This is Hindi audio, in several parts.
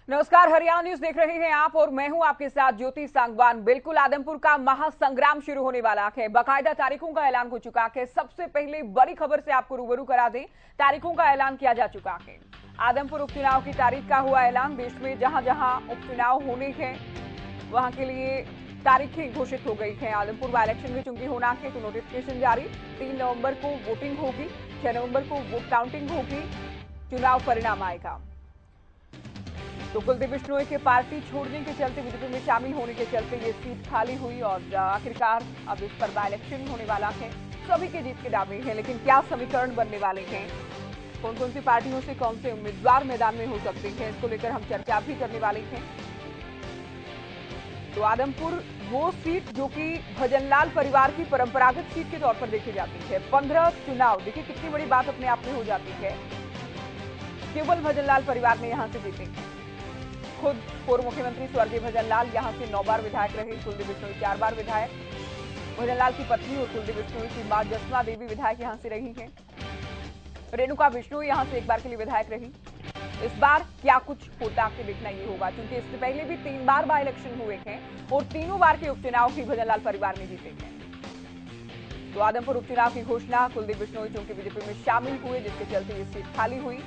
नमस्कार, हरियाणा न्यूज देख रहे हैं आप और मैं हूं आपके साथ ज्योति सांगवान। बिल्कुल आदमपुर का महासंग्राम शुरू होने वाला है। बाकायदा तारीखों का ऐलान हो चुका है। सबसे पहले बड़ी खबर से आपको रूबरू करा दें, तारीखों का ऐलान किया जा चुका है। आदमपुर उपचुनाव की तारीख का हुआ ऐलान। देश में जहां जहां उपचुनाव होने हैं वहां के लिए तारीखें घोषित हो गई हैं। आदमपुर बाई इलेक्शन में चूंकि होना है तो नोटिफिकेशन जारी। 3 नवंबर को वोटिंग होगी, 6 नवंबर को वोट काउंटिंग होगी, चुनाव परिणाम आएगा। तो कुलदीप बिश्नोई के पार्टी छोड़ने के चलते, बीजेपी में शामिल होने के चलते ये सीट खाली हुई और आखिरकार अब इस पर बाई इलेक्शन होने वाला है। सभी के जीत के दावे हैं, लेकिन क्या समीकरण बनने वाले हैं, कौन कौन सी पार्टियों से कौन से उम्मीदवार मैदान में हो सकते हैं, इसको लेकर हम चर्चा भी करने वाले हैं। तो आदमपुर वो सीट जो कि भजनलाल परिवार की परंपरागत सीट के तौर पर देखी जाती है। 15 चुनाव, देखिए कितनी बड़ी बात अपने आप में हो जाती है। केवल भजनलाल परिवार ने यहां से जीते। खुद पूर्व मुख्यमंत्री स्वर्गीय भजनलाल यहां से 9 बार विधायक रहे। कुलदीप बिश्नोई 4 बार विधायक। भजनलाल की पत्नी और कुलदीप बिश्नोई की मां जसना देवी विधायक यहां से रही हैं। रेणुका बिश्नोई यहां से 1 बार के लिए विधायक रही। इस बार क्या कुछ होता है देखना ये होगा, क्योंकि इससे पहले भी 3 बार बाई इलेक्शन हुए हैं और तीनों बार के उपचुनाव भी भजनलाल परिवार ने जीते हैं। तो आदमपुर उपचुनाव की घोषणा, कुलदीप बिश्नोई चूंकि बीजेपी में शामिल हुए जिसके चलते ये सीट खाली हुई।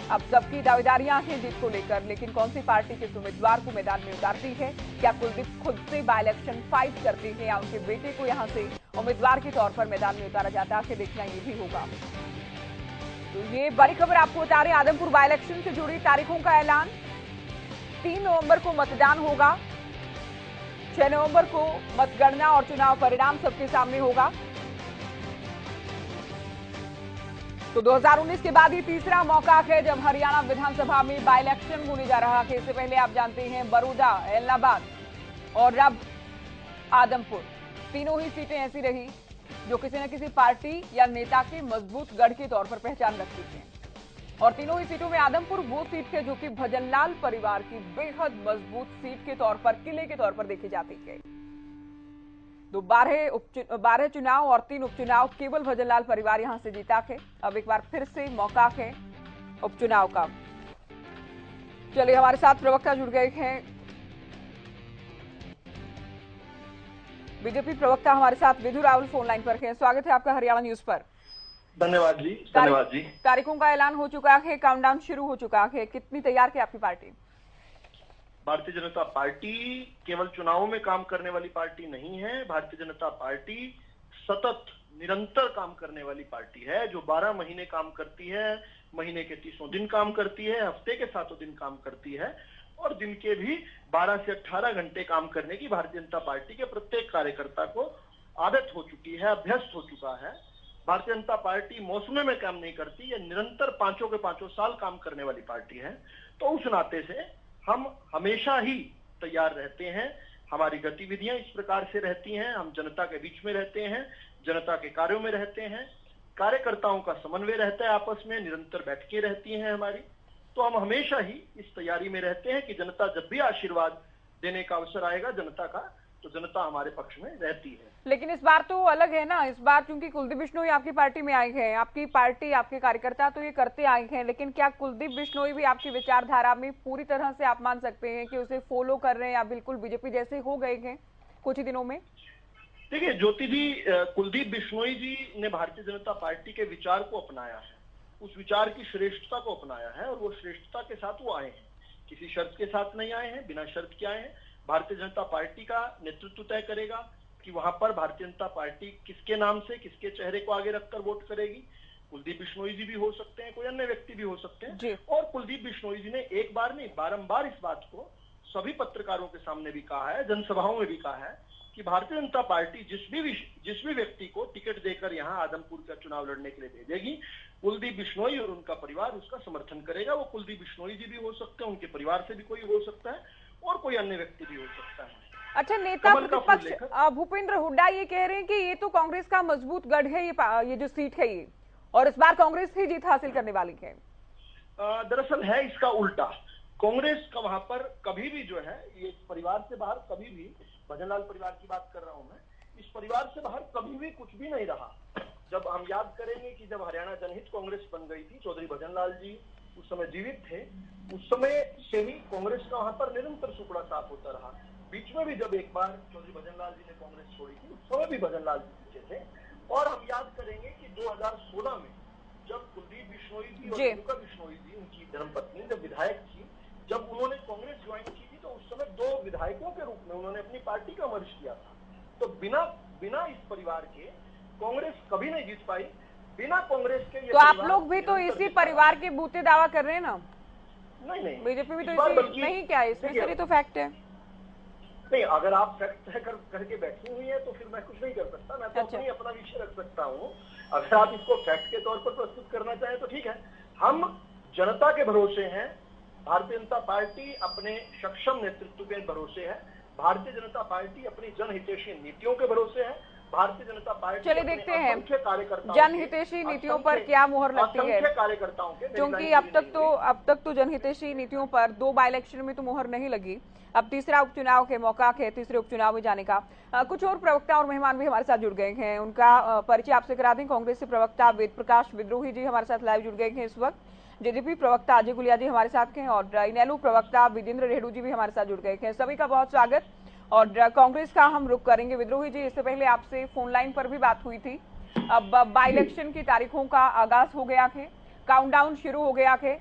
अब सबकी दावेदारियां हैं जीत को लेकर, लेकिन कौन सी पार्टी किस उम्मीदवार को मैदान में उतारती है? क्या कुलदीप खुद से बाई इलेक्शन फाइट करते हैं या उनके बेटे को यहां से उम्मीदवार के तौर पर मैदान में उतारा जाता है, देखना ये भी होगा। तो ये बड़ी खबर आपको बता रहे हैं। आदमपुर बाई इलेक्शन से जुड़ी तारीखों का ऐलान। 3 नवंबर को मतदान होगा, 6 नवंबर को मतगणना और चुनाव परिणाम सबके सामने होगा। तो 2019 के बाद ही तीसरा मौका है जब हरियाणा विधानसभा में बाई इलेक्शन होने जा रहा है। इससे पहले आप जानते हैं बड़ौदा, इलाहाबाद और अब आदमपुर, तीनों ही सीटें ऐसी रही जो किसी न किसी पार्टी या नेता के मजबूत गढ़ के तौर पर पहचान रखती थी। और तीनों ही सीटों में आदमपुर वो सीट है जो कि भजनलाल परिवार की बेहद मजबूत सीट के तौर पर, किले के तौर पर देखी जाती है। तो 12 चुनाव और 3 उपचुनाव केवल भजनलाल परिवार यहां से जीता है। अब एक बार फिर से मौका है उपचुनाव का। चलिए, हमारे साथ प्रवक्ता जुड़ गए हैं, बीजेपी प्रवक्ता हमारे साथ विधु रावल फोन लाइन पर हैं। स्वागत है आपका हरियाणा न्यूज पर। धन्यवाद जी, धन्यवाद जी। तारीखों का ऐलान हो चुका है, काउंटडाउन शुरू हो चुका है, कितनी तैयार है आपकी पार्टी? भारतीय जनता पार्टी केवल चुनावों में काम करने वाली पार्टी नहीं है। भारतीय जनता पार्टी सतत निरंतर काम करने वाली पार्टी है, जो 12 महीने काम करती है, महीने के 30 दिन काम करती है, हफ्ते के 7 दिन काम करती है और दिन के भी 12 से 18 घंटे काम करने की भारतीय जनता पार्टी के प्रत्येक कार्यकर्ता को आदत हो चुकी है, अभ्यस्त हो चुका है। भारतीय जनता पार्टी मौसमे में काम नहीं करती, ये निरंतर पांचों के पांचों साल काम करने वाली पार्टी है। तो उस नाते से हम हमेशा ही तैयार रहते हैं। हमारी गतिविधियां इस प्रकार से रहती हैं, हम जनता के बीच में रहते हैं, जनता के कार्यों में रहते हैं, कार्यकर्ताओं का समन्वय रहता है, आपस में निरंतर बैठकें रहती हैं हमारी। तो हम हमेशा ही इस तैयारी में रहते हैं कि जनता जब भी आशीर्वाद देने का अवसर आएगा जनता का, तो जनता हमारे पक्ष में रहती है। लेकिन इस बार तो अलग है ना, इस बार क्योंकि कुलदीप बिश्नोई आपकी पार्टी में आए हैं, आपकी पार्टी, आपके कार्यकर्ता तो ये करते आए हैं, लेकिन क्या कुलदीप बिश्नोई भी आपकी विचारधारा में पूरी तरह से आप मान सकते हैं कि उसे फॉलो कर रहे हैं या बिल्कुल बीजेपी जैसे हो गए हैं कुछ ही दिनों में? देखिए ज्योति जी, कुलदीप बिश्नोई जी ने भारतीय जनता पार्टी के विचार को अपनाया है, उस विचार की श्रेष्ठता को अपनाया है और वो श्रेष्ठता के साथ वो आए हैं। किसी शर्त के साथ नहीं आए हैं, बिना शर्त के आए हैं। भारतीय जनता पार्टी का नेतृत्व तय करेगा कि वहां पर भारतीय जनता पार्टी किसके नाम से, किसके चेहरे को आगे रखकर वोट करेगी। कुलदीप बिश्नोई जी भी हो सकते हैं, कोई अन्य व्यक्ति भी हो सकते हैं। और कुलदीप बिश्नोई जी ने एक बार नहीं, बारंबार इस बात को सभी पत्रकारों के सामने भी कहा है, जनसभाओं में भी कहा है कि भारतीय जनता पार्टी जिस भी व्यक्ति को टिकट देकर यहाँ आदमपुर का चुनाव लड़ने के लिए भेजेगी, कुलदीप बिश्नोई और उनका परिवार उसका समर्थन करेगा। वो कुलदीप बिश्नोई जी भी हो सकते हैं, उनके परिवार से भी कोई हो सकता है और कोई अन्य व्यक्ति भी हो सकता है। अच्छा, नेता प्रतिपक्ष भूपेंद्र हुड्डा ये कह रहे हैं कि ये तो कांग्रेस का मजबूत गढ़ है, ये जो सीट है ये, और इस बार कांग्रेस ही जीत हासिल करने वाली है। दरअसल है इसका उल्टा। कांग्रेस का वहां पर कभी भी जो है, ये परिवार से बाहर कभी भी, भजनलाल परिवार की बात कर रहा हूं मैं, इस परिवार से बाहर कभी भी कुछ भी नहीं रहा। जब हम याद करेंगे कि जब हरियाणा जनहित कांग्रेस बन गई थी, चौधरी भजनलाल जी उस समय जीवित थे, उस समय से ही कांग्रेस का वहां पर निरंतर सुपड़ा साफ होता रहा। बीच में भी जब एक बार चौधरी भजनलाल जी ने कांग्रेस छोड़ी थी, उस समय भी भजनलाल जी पीछे थे। और हम याद करेंगे कि 2016 में जब कुलदीप बिश्नोई जी और रेणुका बिश्नोई जी, उनकी धर्मपत्नी, जब विधायक थी, जब उन्होंने कांग्रेस ज्वाइन की थी, तो उस समय 2 विधायकों के रूप में उन्होंने अपनी पार्टी का मर्ज किया था। तो बिना इस परिवार के कांग्रेस कभी नहीं जीत पाई। बिना कांग्रेस के ये तो आप लोग भी तो इसी परिवार के बूते दावा कर रहे हैं ना? नहीं, बीजेपी भी तो इसी नहीं, क्या इसमें सर, ये तो फैक्ट है। नहीं, अगर आप फैक्ट तय करके बैठी हुई है तो फिर मैं कुछ नहीं कर सकता। मैं तो अपना विषय रख सकता हूँ। अगर आप इसको फैक्ट के तौर पर प्रस्तुत करना चाहें तो ठीक है। हम जनता के भरोसे हैं। भारतीय जनता पार्टी अपने सक्षम नेतृत्व के भरोसे है। भारतीय जनता पार्टी अपनी जनहितैषी नीतियों के भरोसे है। भारतीय जनता पार्टी, चलिए देखते हैं जनहितैषी नीतियों पर क्या मुहर लगती है, कार्यकर्ताओं के, क्योंकि अब तक तो जनहितैषी नीतियों पर 2 बाई इलेक्शन में तो मुहर नहीं लगी। अब तीसरा उपचुनाव के मौका है, तीसरे उपचुनाव में जाने का। कुछ और प्रवक्ता और मेहमान भी हमारे साथ जुड़ गए हैं, उनका परिचय आपसे करा दें। कांग्रेस से प्रवक्ता वेद प्रकाश विद्रोही जी हमारे साथ लाइव जुड़ गए हैं इस वक्त। जेजेपी प्रवक्ता अजय गुलिया जी हमारे साथ हैं और इनेलो प्रवक्ता विजेंद्र रेणु जी भी हमारे साथ जुड़ गए हैं। सभी का बहुत स्वागत। और कांग्रेस का हम रुख करेंगे। विद्रोही जी, इससे पहले आपसे फोन लाइन पर भी बात हुई थी। अब बाई इलेक्शन की तारीखों का आगाज हो गया है, काउंटडाउन शुरू हो गया है।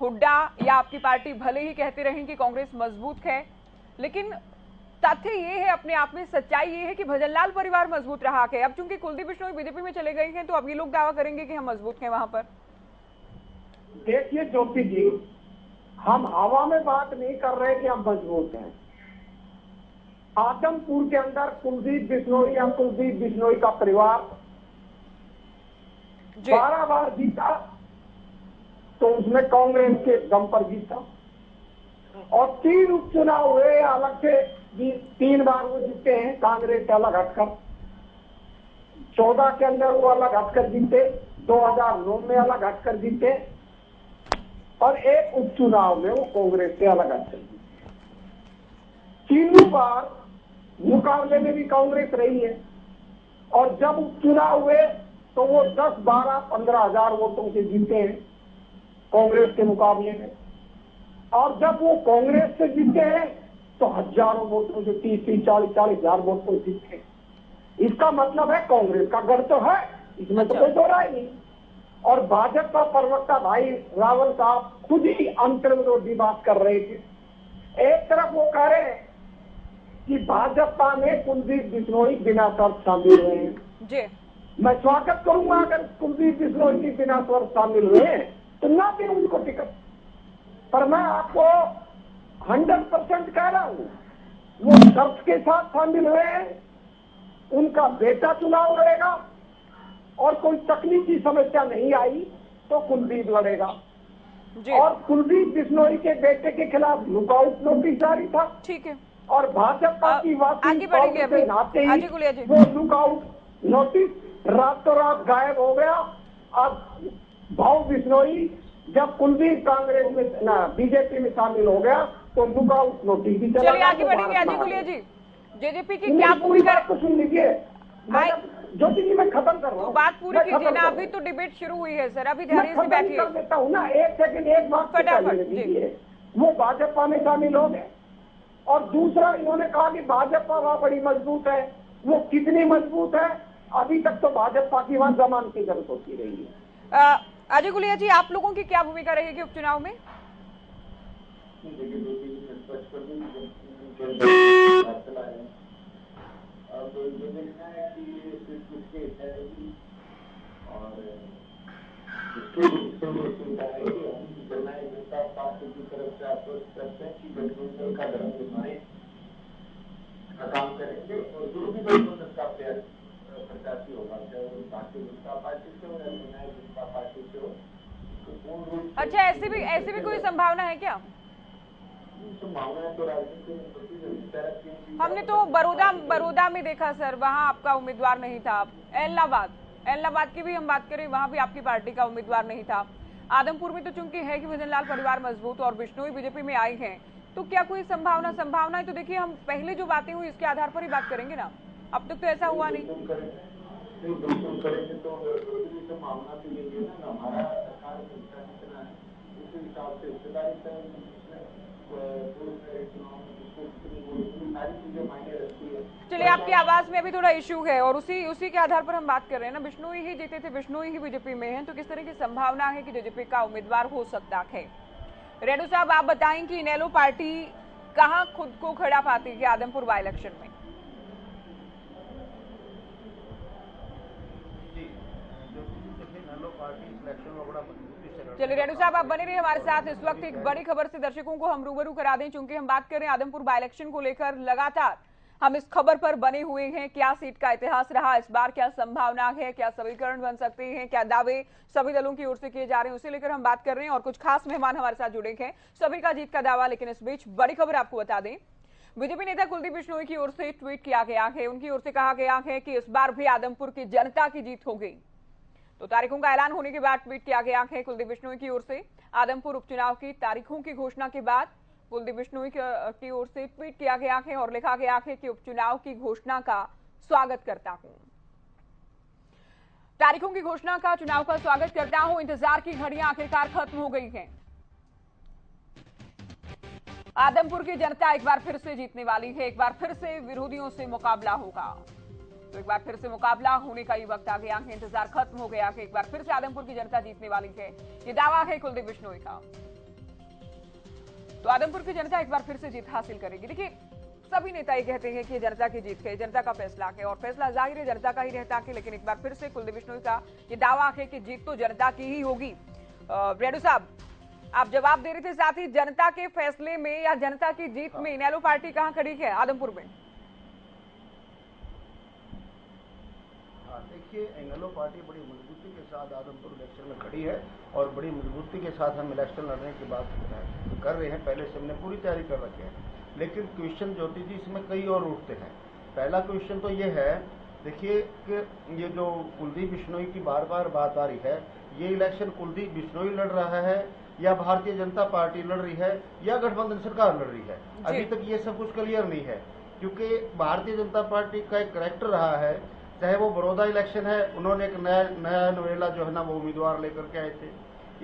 हुड्डा या आपकी पार्टी भले ही कहते रहें कि कांग्रेस मजबूत है, लेकिन तथ्य ये है, अपने आप में सच्चाई ये है कि भजनलाल परिवार मजबूत रहा है। अब चूंकि कुलदीप बिश्नोई बीजेपी में चले गए हैं, तो अब ये लोग दावा करेंगे कि हम मजबूत हैं वहां पर। देखिए ज्योति जी, हम हवा में बात नहीं कर रहे कि हम मजबूत हैं। आदमपुर के अंदर कुलदीप बिश्नोई का परिवार 12 बार जीता, तो उसमें कांग्रेस के दम पर जीता। और 3 उपचुनाव हुए अलग से, 3 बार वो जीते हैं कांग्रेस से अलग हटकर। 14 के अंदर वो अलग हटकर जीते, 2009 में अलग हटकर जीते, और एक उपचुनाव में वो कांग्रेस से अलग हटकर जीते। तीनों बार मुकाबले में भी कांग्रेस रही है। और जब उपचुनाव हुए तो वो 10, 12, 15 हजार वोटों से जीते हैं कांग्रेस के मुकाबले में। और जब वो कांग्रेस से जीते हैं तो हजारों वोटों से, 30, 40 हजार वोटों से जीते। इसका मतलब है कांग्रेस का गढ़ तो है, इसमें तो कोई दो राय नहीं। और भाजपा प्रवक्ता भाई रावल साहब खुद ही अंतर्विरोधी बात कर रहे थे। एक तरफ वो कह रहे हैं कि भाजपा में कुलदीप बिश्नोई बिना शर्त शामिल हुए हैं। मैं स्वागत करूंगा अगर कुलदीप बिश्नोई की बिना शर्त शामिल हुए हैं तो ना भी उनको टिकट। पर मैं आपको 100% कह रहा हूं, वो शर्त के साथ शामिल हुए हैं। उनका बेटा चुनाव लड़ेगा और कोई तकनीकी समस्या नहीं आई तो कुलदीप लड़ेगा। और कुलदीप बिश्नोई के बेटे के खिलाफ लुकआउट नोटिस जारी था। ठीक है। और भाजपा की आगे बढ़ेंगे अभी। नाते ही वो लुकआउट नोटिस रातों रात गायब हो गया। अब भाऊ बिश्नोई जब कुलदीप कांग्रेस में बीजेपी में शामिल हो गया तो लुकआउट नोटिस भी चला। चलिए आगे बढ़ेंगे अजय गुलिया जी। जेजेपी की क्या भूमिका तो सुन लीजिए, ज्योति जी मैं खत्म कर रहा हूँ। बात पूरी कीजिए ना, अभी तो डिबेट शुरू हुई है सर, अभी धैर्य से बैठिए। कर देता हूँ ना, 1 सेकंड, एक बात फटाफट। वो भाजपा में शामिल हो गए। और दूसरा इन्होंने कहा कि भाजपा वहां बड़ी मजबूत है। वो कितनी मजबूत है, अभी तक तो भाजपा की वहां जमान की जरूरत होती रही है। अजय गुलिया जी, आप लोगों की क्या भूमिका रहेगी उपचुनाव में? अब ये देखना है कि ये किसके इच्छा और जननायक जनता पार्टी की तरफ से आश्वस्त करते हैं कि गठबंधन का धर्म निभाने का काम करेंगे। और जो भी गठबंधन का प्रत्याशी होगा, चाहे वो भारतीय जनता पार्टी से हो या जननायक जनता पार्टी से हो, तो पूर्ण रूप से। अच्छा, ऐसी भी कोई संभावना है क्या? तो राजनीति हमने तो बड़ौदा में देखा सर, वहाँ आपका उम्मीदवार नहीं था। एलनाबाद की भी हम बात करें, वहाँ भी आपकी पार्टी का उम्मीदवार नहीं था। आदमपुर में तो चूंकि है कि भजनलाल परिवार मजबूत और बिश्नोई बीजेपी में आए हैं, तो क्या कोई संभावना है? तो देखिए, हम पहले जो बातें हुई इसके आधार पर ही बात करेंगे ना, अब तक तो ऐसा हुआ नहीं। बिल्कुल करेंगे तो संभावना तो ये है ना, हमारा सरकार में के हिसाब से हिस्सेदारी तय सारी चीजें मायने रखती है। चलिए, आपकी आवाज में अभी थोड़ा इशू है और उसी के आधार पर हम बात कर रहे हैं ना। बिश्नोई ही जीते थे, बिश्नोई ही बीजेपी में हैं, तो किस तरह की संभावना है कि जेजेपी का उम्मीदवार हो सकता है? रेणु साहब, आप बताएं कि इनेलो पार्टी कहां खुद को खड़ा पाती है आदमपुर बाई इलेक्शन में? चलिए रेणु साहब, आप बने रहिए हमारे साथ। इस वक्त एक बड़ी खबर से दर्शकों को हम रूबरू करा दें, चूंकि हम बात कर रहे हैं आदमपुर बाई इलेक्शन को लेकर। लगातार हम इस खबर पर बने हुए हैं, क्या सीट का इतिहास रहा इस बार, क्या संभावना है, क्या समीकरण बन सकते हैं, क्या दावे सभी दलों की ओर से किए जा रहे हैं, उसे लेकर हम बात कर रहे हैं। और कुछ खास मेहमान हमारे साथ जुड़े हैं, सभी का जीत का दावा। लेकिन इस बीच बड़ी खबर आपको बता दें, बीजेपी नेता कुलदीप बिश्नोई की ओर से ट्वीट किया गया है। उनकी ओर से कहा गया है कि इस बार भी आदमपुर की जनता की जीत होगी। तो तारीखों का ऐलान होने के बाद ट्वीट किया गया है कुलदीप बिश्नोई की ओर से। आदमपुर उपचुनाव की तारीखों की घोषणा के बाद कुलदीप बिश्नोई की ओर से ट्वीट किया गया है और लिखा गया है कि उपचुनाव की घोषणा का स्वागत करता हूं, तारीखों की घोषणा का, चुनाव का स्वागत करता हूं। इंतजार की घड़ियां आखिरकार खत्म हो गई हैं। आदमपुर की जनता एक बार फिर से जीतने वाली है। एक बार फिर से विरोधियों से मुकाबला होगा। तो एक बार फिर से मुकाबला होने का ये वक्त आ गया है। इंतजार खत्म हो गया है। एक बार फिर से आदमपुर की जनता जीतने वाली है, ये दावा है कुलदीप बिश्नोई का। तो आदमपुर की जनता एक बार फिर से जीत हासिल करेगी। देखिए, सभी नेता ये कहते हैं कि जनता की जीत है, जनता का फैसला है, और फैसला जाहिर है जनता का ही रहता है। लेकिन एक बार फिर से कुलदीप बिश्नोई का ये दावा है कि जीत तो जनता की ही होगी। रेणु साहब, आप जवाब दे रहे थे, साथ ही जनता के फैसले में या जनता की जीत में इनेलो पार्टी कहां खड़ी है आदमपुर में? देखिए, इनेलो पार्टी बड़ी मजबूती के साथ आदमपुर इलेक्शन में खड़ी है और बड़ी मजबूती के साथ हम इलेक्शन लड़ने की बात कर रहे हैं। पहले से हमने पूरी तैयारी कर रखी है। लेकिन क्वेश्चन ज्योति जी इसमें कई और उठते हैं। पहला क्वेश्चन तो ये है, देखिए कि ये जो कुलदीप बिश्नोई की बार बार बात आ रही है, ये इलेक्शन कुलदीप बिश्नोई लड़ रहा है या भारतीय जनता पार्टी लड़ रही है या गठबंधन सरकार लड़ रही है? अभी तक ये सब कुछ क्लियर नहीं है, क्योंकि भारतीय जनता पार्टी का एक कैरेक्टर रहा है। चाहे वो बड़ौदा इलेक्शन है, उन्होंने एक नया नवेला जो है ना वो उम्मीदवार लेकर के आए थे।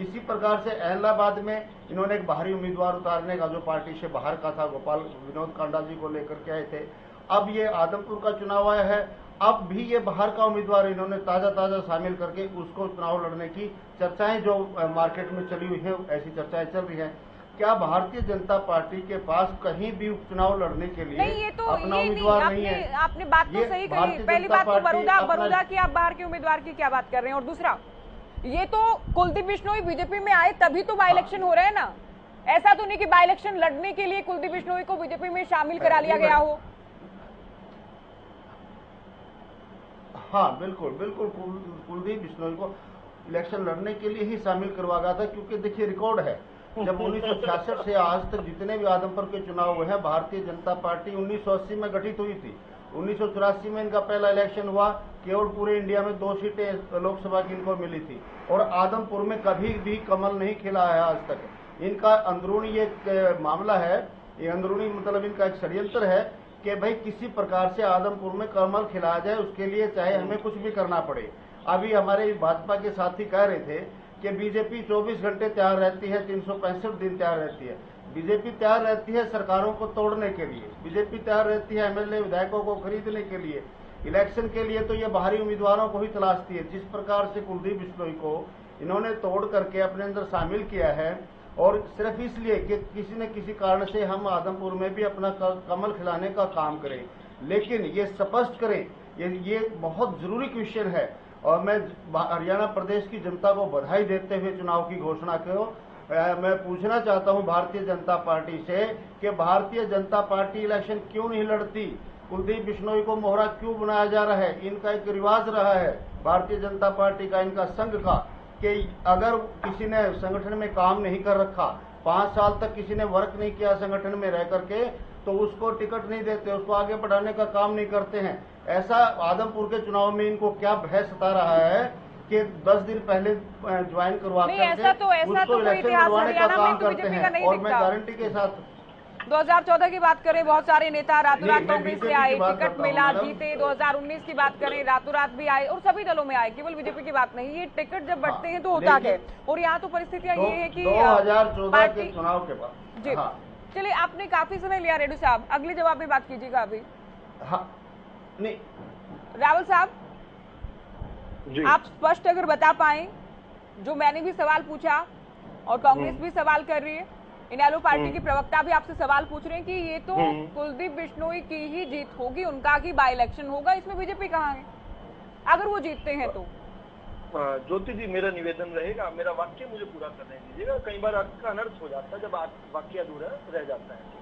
इसी प्रकार से इलाहाबाद में इन्होंने एक बाहरी उम्मीदवार उतारने का, जो पार्टी से बाहर का था, गोपाल विनोद कांडा जी को लेकर के आए थे। अब ये आदमपुर का चुनाव आया है, अब भी ये बाहर का उम्मीदवार इन्होंने ताजा शामिल करके उसको चुनाव लड़ने की चर्चाएं जो मार्केट में चली हुई है, ऐसी चर्चाएं चल रही है। क्या भारतीय जनता पार्टी के पास कहीं भी उपचुनाव लड़ने के लिए नहीं, ये तो अपना ये उम्मीदवार नहीं, नहीं है? आपने बात तो सही कही। पहली बात तो बड़ौदा की, आप बाहर के उम्मीदवार की क्या बात कर रहे हैं? और दूसरा, ये तो कुलदीप बिश्नोई बीजेपी में आए तभी तो बाई इलेक्शन हो रहे हैं ना। ऐसा तो नहीं कि बाई इलेक्शन लड़ने के लिए कुलदीप बिश्नोई को बीजेपी में शामिल करा लिया गया हो। हाँ, बिल्कुल बिल्कुल, कुलदीप बिश्नोई को इलेक्शन लड़ने के लिए ही शामिल करवा गया था। क्योंकि देखिए, रिकॉर्ड है, जब 1966 से आज तक जितने भी आदमपुर के चुनाव हुए हैं, भारतीय जनता पार्टी 1980 में गठित हुई थी। 1984 में इनका पहला इलेक्शन हुआ, केवल पूरे इंडिया में 2 सीटें लोकसभा की इनको मिली थी। और आदमपुर में कभी भी कमल नहीं खिला है आज तक। इनका अंदरूनी एक मामला है, ये अंदरूनी मतलब इनका एक षड्यंत्र है कि भाई किसी प्रकार से आदमपुर में कमल खिलाया जाए, उसके लिए चाहे हमें कुछ भी करना पड़े। अभी हमारे भाजपा के साथी कह रहे थे कि बीजेपी 24 घंटे तैयार रहती है, 365 दिन तैयार रहती है। बीजेपी तैयार रहती है सरकारों को तोड़ने के लिए, बीजेपी तैयार रहती है एमएलए विधायकों को खरीदने के लिए। इलेक्शन के लिए तो ये बाहरी उम्मीदवारों को ही तलाशती है। जिस प्रकार से कुलदीप बिश्नोई को इन्होंने तोड़ करके अपने अंदर शामिल किया है, और सिर्फ इसलिए कि किसी न किसी कारण से हम आदमपुर में भी अपना कमल खिलाने का काम करें। लेकिन ये स्पष्ट करें, ये बहुत जरूरी क्वेश्चन है। और मैं हरियाणा प्रदेश की जनता को बधाई देते हुए चुनाव की घोषणा को मैं पूछना चाहता हूं भारतीय जनता पार्टी से कि भारतीय जनता पार्टी इलेक्शन क्यों नहीं लड़ती? कुलदीप बिश्नोई को मोहरा क्यों बनाया जा रहा है? इनका एक रिवाज रहा है भारतीय जनता पार्टी का, इनका संघ का, कि अगर किसी ने संगठन में काम नहीं कर रखा, 5 साल तक किसी ने वर्क नहीं किया संगठन में रह करके, तो उसको टिकट नहीं देते, उसको आगे बढ़ाने का काम नहीं करते हैं। ऐसा आदमपुर के चुनाव में इनको क्या भय सता रहा है कि 10 दिन पहले ज्वाइन करवा करके ऐसा तो उसको इलेक्शन लड़वाने का काम करते हैं। और मैं गारंटी के साथ 2014 की बात करें, बहुत सारे नेता रातों रात कांग्रेस से आए, बात टिकट करता हूं, मिला, मैडम। जीते। 2019 की बात करें, रातों रात भी आए और सभी दलों में आए, केवल बीजेपी की बात नहीं। ये टिकट जब बढ़ते हैं तो होता है, और यहाँ तो परिस्थितियां ये है कि 2014 के चुनाव के बाद। जी हाँ, चलिए, आपने काफी समय लिया रेड्डी साहब, अगले जवाब में बात कीजिएगा। अभी हाँ, नहीं, रावल साहब, जी आप स्पष्ट अगर बता पाए, जो मैंने भी सवाल पूछा और कांग्रेस भी सवाल कर रही है, इनेलो पार्टी की प्रवक्ता भी आपसे सवाल पूछ रहे हैं कि ये तो कुलदीप बिश्नोई की ही जीत होगी, उनका ही बाई इलेक्शन होगा, इसमें बीजेपी कहाँ है अगर वो जीतते हैं तो? ज्योति जी, मेरा निवेदन रहेगा, मेरा वाक्य मुझे पूरा करने दीजिएगा। कई बार आपका अनर्थ हो जाता है जब वाक्य अधूरा रह जाता है।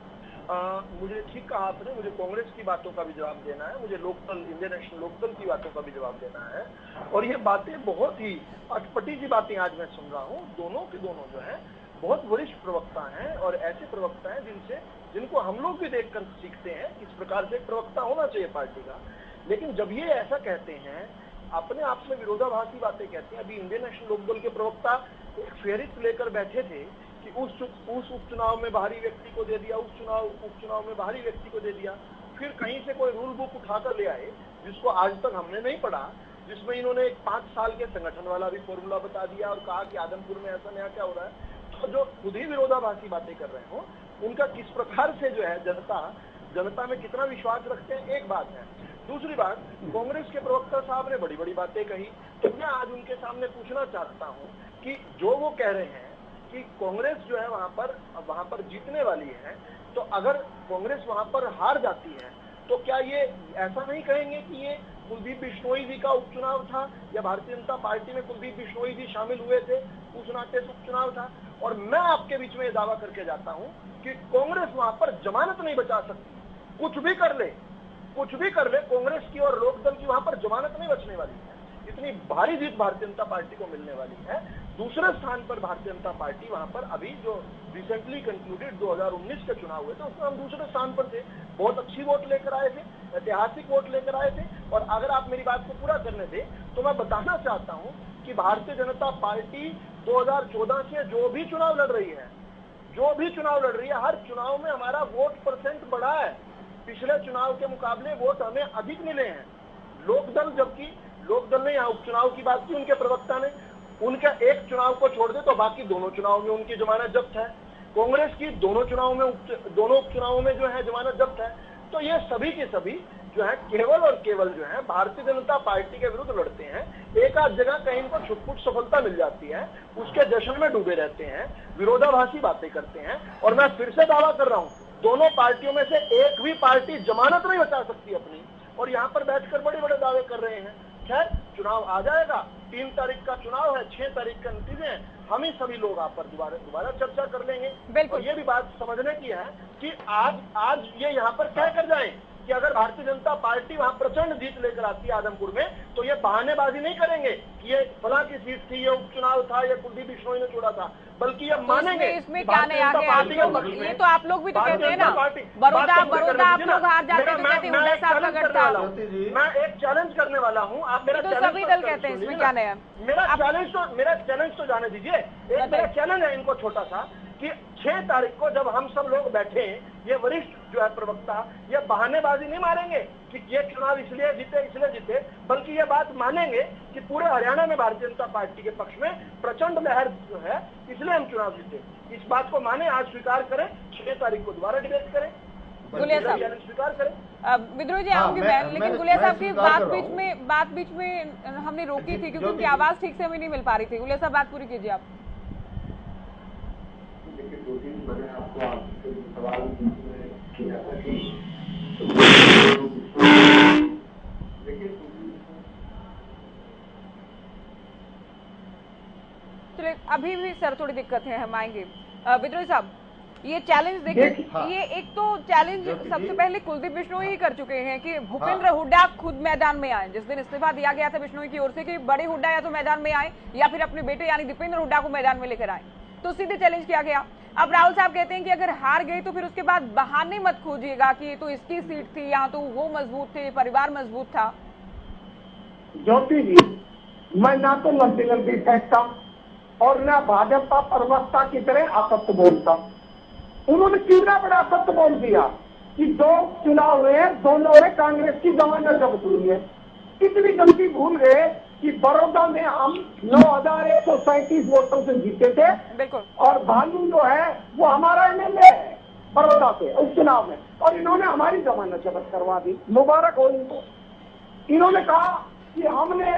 मुझे ठीक कहा आपने, मुझे कांग्रेस की बातों का भी जवाब देना है, मुझे लोकदल, इंडियन नेशनल लोकदल की बातों का भी जवाब देना है। और ये बातें बहुत ही अटपटी सी बातें आज मैं सुन रहा हूँ। दोनों के दोनों जो है बहुत वरिष्ठ प्रवक्ता हैं, और ऐसे प्रवक्ता हैं जिनको हम लोग भी देखकर सीखते हैं। इस प्रकार से प्रवक्ता होना चाहिए पार्टी का। लेकिन जब ये ऐसा कहते हैं, अपने आप में विरोधाभासी बातें कहते हैं। अभी इंडियन नेशनल लोकदल के प्रवक्ता एक फेरिस्त लेकर बैठे थे कि उस उपचुनाव में बाहरी व्यक्ति को दे दिया, उपचुनाव में बाहरी व्यक्ति को दे दिया। फिर कहीं से कोई रूल बुक उठाकर ले आए जिसको आज तक हमने नहीं पढ़ा, जिसमें इन्होंने एक 5 साल के संगठन वाला भी फॉर्मूला बता दिया और कहा कि आदमपुर में ऐसा नया क्या हो रहा है। तो जो खुद ही विरोधाभासी बातें कर रहे हो, उनका किस प्रकार से जो है जनता में कितना विश्वास रखते हैं, एक बात है। दूसरी बात, कांग्रेस के प्रवक्ता साहब ने बड़ी बड़ी बातें कही, तो मैं आज उनके सामने पूछना चाहता हूं कि जो वो कह रहे हैं कि कांग्रेस जो है वहां पर जीतने वाली है, तो अगर कांग्रेस वहां पर हार जाती है तो क्या ये ऐसा नहीं कहेंगे कि ये कुलदीप बिश्नोई जी का उपचुनाव था, या भारतीय जनता पार्टी में कुलदीप बिश्नोई जी शामिल हुए थे, उस नाते से उपचुनाव था? और मैं आपके बीच में ये दावा करके जाता हूं कि कांग्रेस वहां पर जमानत नहीं बचा सकती। कुछ भी कर ले कांग्रेस की और लोकदल की वहां पर जमानत नहीं बचने वाली है। इतनी भारी जीत भारतीय जनता पार्टी को मिलने वाली है। दूसरे स्थान पर भारतीय जनता पार्टी वहां पर अभी जो रिसेंटली कंक्लूडेड 2019 के चुनाव हुए थे उसमें हम दूसरे स्थान पर थे। बहुत अच्छी वोट लेकर आए थे, ऐतिहासिक वोट लेकर आए थे। और अगर आप मेरी बात को पूरा करने दें तो मैं बताना चाहता हूं कि भारतीय जनता पार्टी 2014 से जो भी चुनाव लड़ रही है, हर चुनाव में हमारा वोट परसेंट बढ़ा है। पिछले चुनाव के मुकाबले वोट हमें अधिक मिले हैं। लोकदल ने यहाँ उपचुनाव की बात की, उनके प्रवक्ता ने, उनका एक चुनाव को छोड़ दे तो बाकी दोनों चुनाव में उनकी जमानत जब्त है। कांग्रेस की दोनों उपचुनावों में जो है जमानत जब्त है। तो ये सभी के सभी जो है केवल और केवल जो है भारतीय जनता पार्टी के विरुद्ध लड़ते हैं। एक आध जगह कहीं इनको छुटपुट सफलता मिल जाती है, उसके जश्न में डूबे रहते हैं, विरोधाभासी बातें करते हैं। और मैं फिर से दावा कर रहा हूं, दोनों पार्टियों में से एक भी पार्टी जमानत नहीं बचा सकती अपनी, और यहाँ पर बैठकर बड़े बड़े दावे कर रहे हैं। खैर, चुनाव आ जाएगा, 3 तारीख का चुनाव है, 6 तारीख का नतीजे हैं। हम ही सभी लोग आप पर दोबारा चर्चा कर लेंगे। और ये भी बात समझने की है कि आज ये यहाँ पर तय कर जाएं कि अगर भारतीय जनता पार्टी वहां प्रचंड जीत लेकर आती है आदमपुर में, तो ये बहानेबाजी नहीं करेंगे कि ये फलां की सीट थी, ये उपचुनाव था, ये कुलदीप बिश्नोई ने छोड़ा था, बल्कि ये मानेंगे। इसमें क्या नया है? ये तो आप लोग भी तो कहते हैं ना, बड़ौदा आप लोग हार जाते हैं तो कहते हैं हुड्डा साहब का गढ़ था। मैं एक चैलेंज करने वाला हूँ, आप मेरा तो सभी दल कहते हैं, इसमें क्या नया? मेरा चैलेंज तो जाने दीजिए। एक मेरा चैलेंज है इनको छोटा सा कि 6 तारीख को जब हम सब लोग बैठे, ये वरिष्ठ जो है प्रवक्ता, ये बहानेबाजी नहीं मारेंगे कि ये चुनाव इसलिए जीते, बल्कि ये बात मानेंगे कि पूरे हरियाणा में भारतीय जनता पार्टी के पक्ष में प्रचंड लहर जो है, इसलिए हम चुनाव जीते। इस बात को माने, आज स्वीकार करें, 6 तारीख को दोबारा डिबेट करें, गुलिया साहब स्वीकार करें। विद्रोह जी आऊंगी मैं, लेकिन गुलिया साहब की बात बीच में हमने रोकी थी क्योंकि उनकी आवाज ठीक से हमें नहीं मिल पा रही थी। गुलिया साहब बात पूरी कीजिए आप। देखिए, 2-3 मैंने आपको सवाल किया था कि चलिए, अभी भी सर थोड़ी दिक्कत है, हम आएंगे। विद्रोही साहब, ये चैलेंज देखिए, ये एक तो चैलेंज सबसे पहले कुलदीप बिश्नोई ही कर चुके हैं कि भूपेंद्र हुड्डा खुद मैदान में आए। जिस दिन इस्तीफा दिया गया था बिश्नोई की ओर से कि बड़े हुड्डा या तो मैदान में आए या फिर अपने बेटे यानी दीपेंद्र हुड्डा को मैदान में लेकर आए, तो सीधे चैलेंज किया गया। अब राहुल साहब कहते हैं कि अगर हार गए तो फिर उसके बाद बहाने मत खोजिएगा कि ये तो इसकी सीट थी, यहाँ तो वो मजबूत थे, परिवार मजबूत था। ज्योति जी, मैं ना तो लंबी फेंकता और ना भाजपा प्रवक्ता की तरह असत्य बोलता। उन्होंने कितना बड़ा सत्य बोल दिया कि 2 चुनाव हुए हैं, दोनों में कांग्रेस की जमानत जब्त हुई है। इतनी गलती भूल गए कि बड़ौदा में हम 9,137 वोटों से जीते थे। बिल्कुल। और भालू जो है वो हमारा एमएलए है बड़ौदा से उपचुनाव में, और इन्होंने हमारी जमानत जब्त करवा दी। मुबारक हो इनको। इन्होंने कहा कि हमने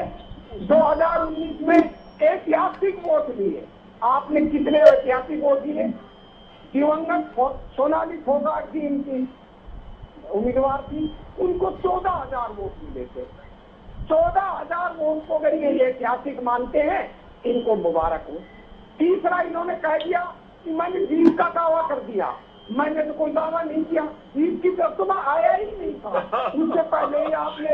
2019 में ऐतिहासिक वोट दिए। आपने कितने ऐतिहासिक वोट दिए? दिवंगत सोनाली फोगाट जी इनकी उम्मीदवार थी, उनको 14,000 वोट मिले थे। 14,000 वोट को अगर ये ऐतिहासिक मानते हैं, इनको मुबारक हो। तीसरा, इन्होंने कह दिया कि मैंने जीत का दावा कर दिया। मैंने तो कोई दावा नहीं किया, जीत की तरफ तो मैं आया ही नहीं था। उससे पहले ही आपने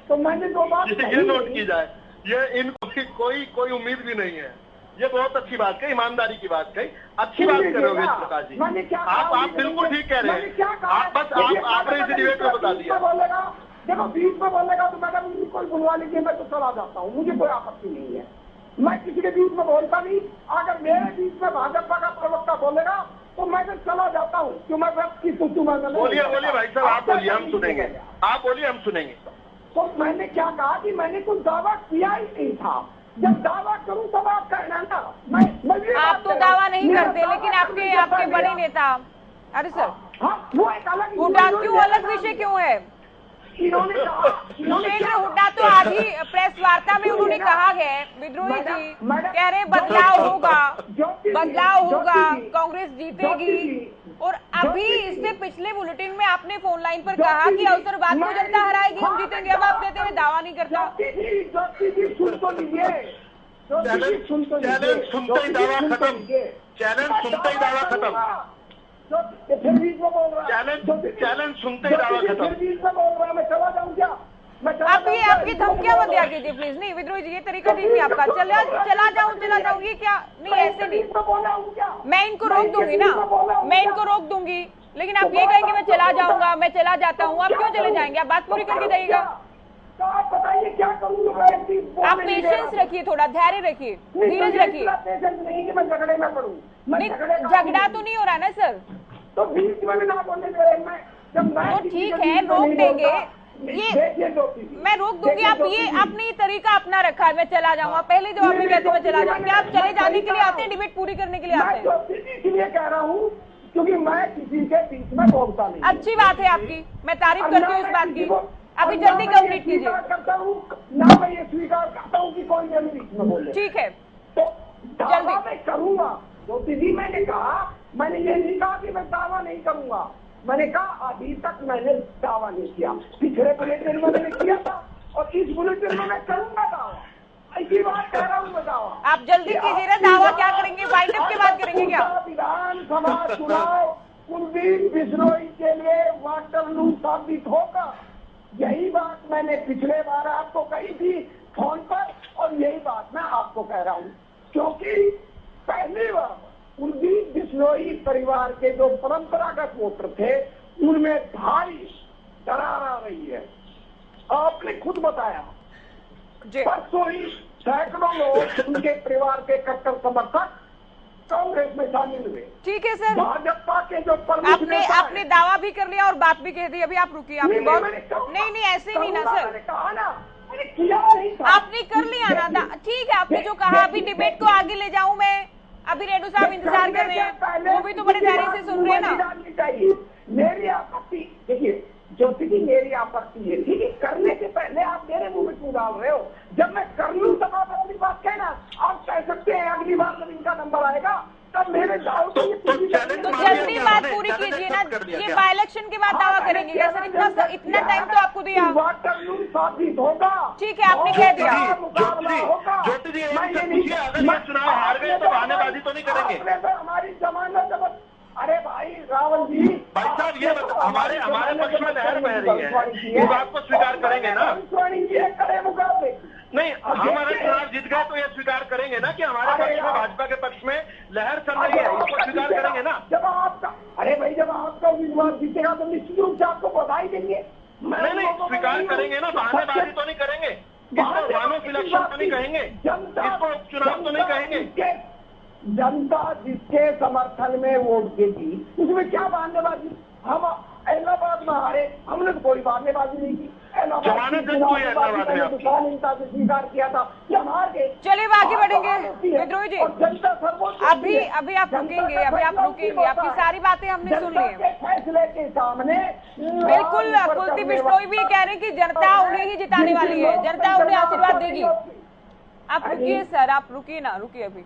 तो मैंने 2 बात ये नोट की जाए, ये इनको कोई उम्मीद भी नहीं है। ये बहुत अच्छी बात कही, ईमानदारी की बात कही, अच्छी बात कर रहे हो वेद प्रकाश जी। आप बिल्कुल ठीक कह रहे हैं। आपने इस डिबेट में बता दिया। देखो, बीच में बोलेगा तो मैडम कोई बुलवा लीजिए, मैं तो चला जाता हूँ, मुझे कोई आपत्ति नहीं है। मैं किसी के बीच में बोलता नहीं। अगर मेरे बीच में भाजपा का प्रवक्ता बोलेगा तो मैं तो चला जाता हूँ, क्यों मैं की सूचू में। बोलिए भाई साहब, आप बोलिए, हम सुनेंगे। आप बोलिए, हम सुनेंगे। तो मैंने क्या कहा कि मैंने कुछ दावा किया ही नहीं था। जब दावा करूं तब आप कहना ना। आप तो दावा नहीं करते, लेकिन आपके बड़े नेता, अरे सर, हाँ, वो एक अलग हुड्डा क्यों, अलग विषय क्यों है? इन्होंने भूपेंद्र हुड्डा तो आज ही प्रेस वार्ता में उन्होंने कहा है, विद्रोही जी कह रहे बदलाव होगा, कांग्रेस जीतेगी। और अभी इससे पिछले बुलेटिन में आपने फोन लाइन पर कहा कि अवसरवाद को जनता हराएगी, हम जीतेंगे। अब आप कहते हैं दावा नहीं करता। सुन तो लीजिए, चैलेंज सुनते ही दावा खत्म। चैलेंज सुनते ही दावा खत्म। चैलेंज सुनते ही दावा खत्म। मैं चला जाऊँ क्या? आप ये आपकी धमकियां मत दिया कीजिए प्लीज। नहीं विद्रोही जी, ये तरीका ठीक नहीं आपका। चला जाऊँ ये क्या? नहीं, ऐसे नहीं। मैं इनको रोक दूंगी ना, मैं इनको रोक दूंगी, लेकिन आप ये कहेंगे मैं चला जाऊंगा, मैं चला जाता हूँ। आप क्यों चले जाएंगे? आप बात पूरी करके जाइएगा। आप बताइए क्या करूँगा? आप पेशेंस रखिए, थोड़ा धैर्य रखिए, धीरज रखिए। नहीं कि मैं झगड़े में पड़ूं। झगड़ा तो नहीं हो रहा ना सर? तो बीच में ना बोलने दे रहे। तो ठीक है, रोक देंगे। ये मैं रोक दूंगी। आप आपने ये तरीका अपना रखा है, मैं चला जाऊंगा। पहले जवाब में कहते मैं चला जाऊंगा। क्या आप चले जाने के लिए आते हैं, डिबेट पूरी करने के लिए आते हैं? इसलिए कह रहा हूँ क्योंकि मैं किसी के बीच में बोलता नहीं। अच्छी बात है आपकी, मैं तारीफ करती हूँ इस बात की। अभी जल्दी कंप्लीट कीजिए। करता हूँ ना, मैं ये स्वीकार करता हूँ कि कोई मेरे बीच में बोले। ठीक है, तो दावा मैं करूंगा। ज्योति जी, मैंने कहा, मैंने ये नहीं कहा कि मैं दावा नहीं करूंगा। मैंने कहा अभी तक मैंने दावा नहीं किया। पिछले बुलेटिन में मैंने किया था और इस बुलेटिन में मैं करूंगा दावा। ऐसी बात कह रहा हूँ मैं दावा। आप जल्दी कीजिए ना, दावा क्या करेंगे? वाइंड अप के बाद करेंगे क्या? विधानसभा चुनाव कुलदीप बिश्नोई के लिए वाटरलू साबित होगा। यही बात मैंने पिछले बार आपको कही थी फोन पर, और यही बात मैं आपको कह रहा हूँ, क्योंकि पहली बार कुलदीप बिश्नोई परिवार के जो परंपरागत वोटर थे उनमें भारी दरार आ रही है। आपने खुद बताया, परसों ही सैकड़ों लोग उनके परिवार के कट्टर समर्थक कांग्रेस में शामिल हुए। ठीक है सर, भाजपा के जो आपने दावा भी कर लिया और बात भी कह दी। अभी आप रुकिए, आपने नहीं ऐसे नहीं ना सर, कहा ना, मैंने किया नहीं था। आपने कर लिया ना। ठीक है, आपने जो कहा, अभी डिबेट को आगे ले जाऊं मैं। अभी रेडू साहब इंतजार कर रहे हैं, वो भी तो बड़े धैर्य से सुन रहे हैं ना। चाहिए मेरी आपत्ति, देखिए ज्योति जी, मेरी आपत्ति ये थी कि करने से पहले आप मेरे मुंह में क्यों डाल रहे हो? जब मैं कर लूं तब आप अपनी बात कहना। आप कह सकते हैं अगली बार जब इनका नंबर आएगा तब मेरे जाओ तो जल्दी बात पूरी कीजिए ना। ये बाय इलेक्शन के बाद दावा करेंगे क्या सर? इतना टाइम तो आपको दिया। वाटरलू साबित होगा। ठीक है, आपने कह दिया। ज्योति जी, अगर ये चुनाव हार गए तो बहानेबाजी तो नहीं करेंगे? हमारी जमानत जब, अरे भाई रावल जी, भाई साहब, ये हमारे पक्ष में लहर बह रही है, इस बात को स्वीकार करेंगे ना? करे मुकाबले नहीं, हमारे चुनाव जीत गए तो ये स्वीकार करेंगे ना कि हमारे पक्ष में, भाजपा के पक्ष में लहर चल रही है, इसको स्वीकार करेंगे ना? जब आपका, अरे भाई, जब आपका उम्मीदवार जीतेगा तो निश्चित रूप से आपको बधाई देंगे। नहीं, स्वीकार करेंगे ना, बहानेबाजी तो नहीं करेंगे। इसको वन ऑफ इलेक्शन तो नहीं कहेंगे, इसको चुनाव तो नहीं कहेंगे। जनता जिसके समर्थन में वोट देगी उसमें क्या बहानेबाजी। हम इलाहाबाद में हारे, हमने तो कोई बहानेबाजी नहीं की। दुकानता से स्वीकार किया था कि हम हार गए। चलिए आगे बढ़ेंगे विद्रोही जी। जनता सर्वोच्च अभी आप रुकेंगे, आपकी सारी बातें हमने सुन ली है। फैसले के सामने बिल्कुल कुलदीप बिश्नोई भी कह रहे हैं कि जनता उन्हें ही जिताने वाली है, जनता उन्हें आशीर्वाद देगी। आप रुकिए सर, आप रुकिए ना, रुकिए अभी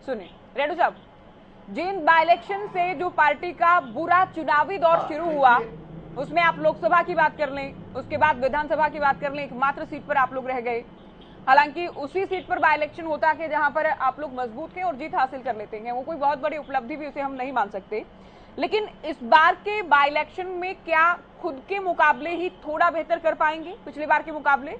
सुनिए रेडू साहब। जिन बाई इलेक्शन से जो पार्टी का बुरा चुनावी दौर शुरू हुआ, उसमें आप लोकसभा की बात कर लें, उसके बाद विधानसभा की बात कर लें, एकमात्र सीट पर आप लोग रह गए। हालांकि उसी सीट पर बाई इलेक्शन होता है जहां पर आप लोग मजबूत हैं और जीत हासिल कर लेते हैं, वो कोई बहुत बड़ी उपलब्धि भी उसे हम नहीं मान सकते। लेकिन इस बार के बाई इलेक्शन में क्या खुद के मुकाबले ही थोड़ा बेहतर कर पाएंगे पिछली बार के मुकाबले?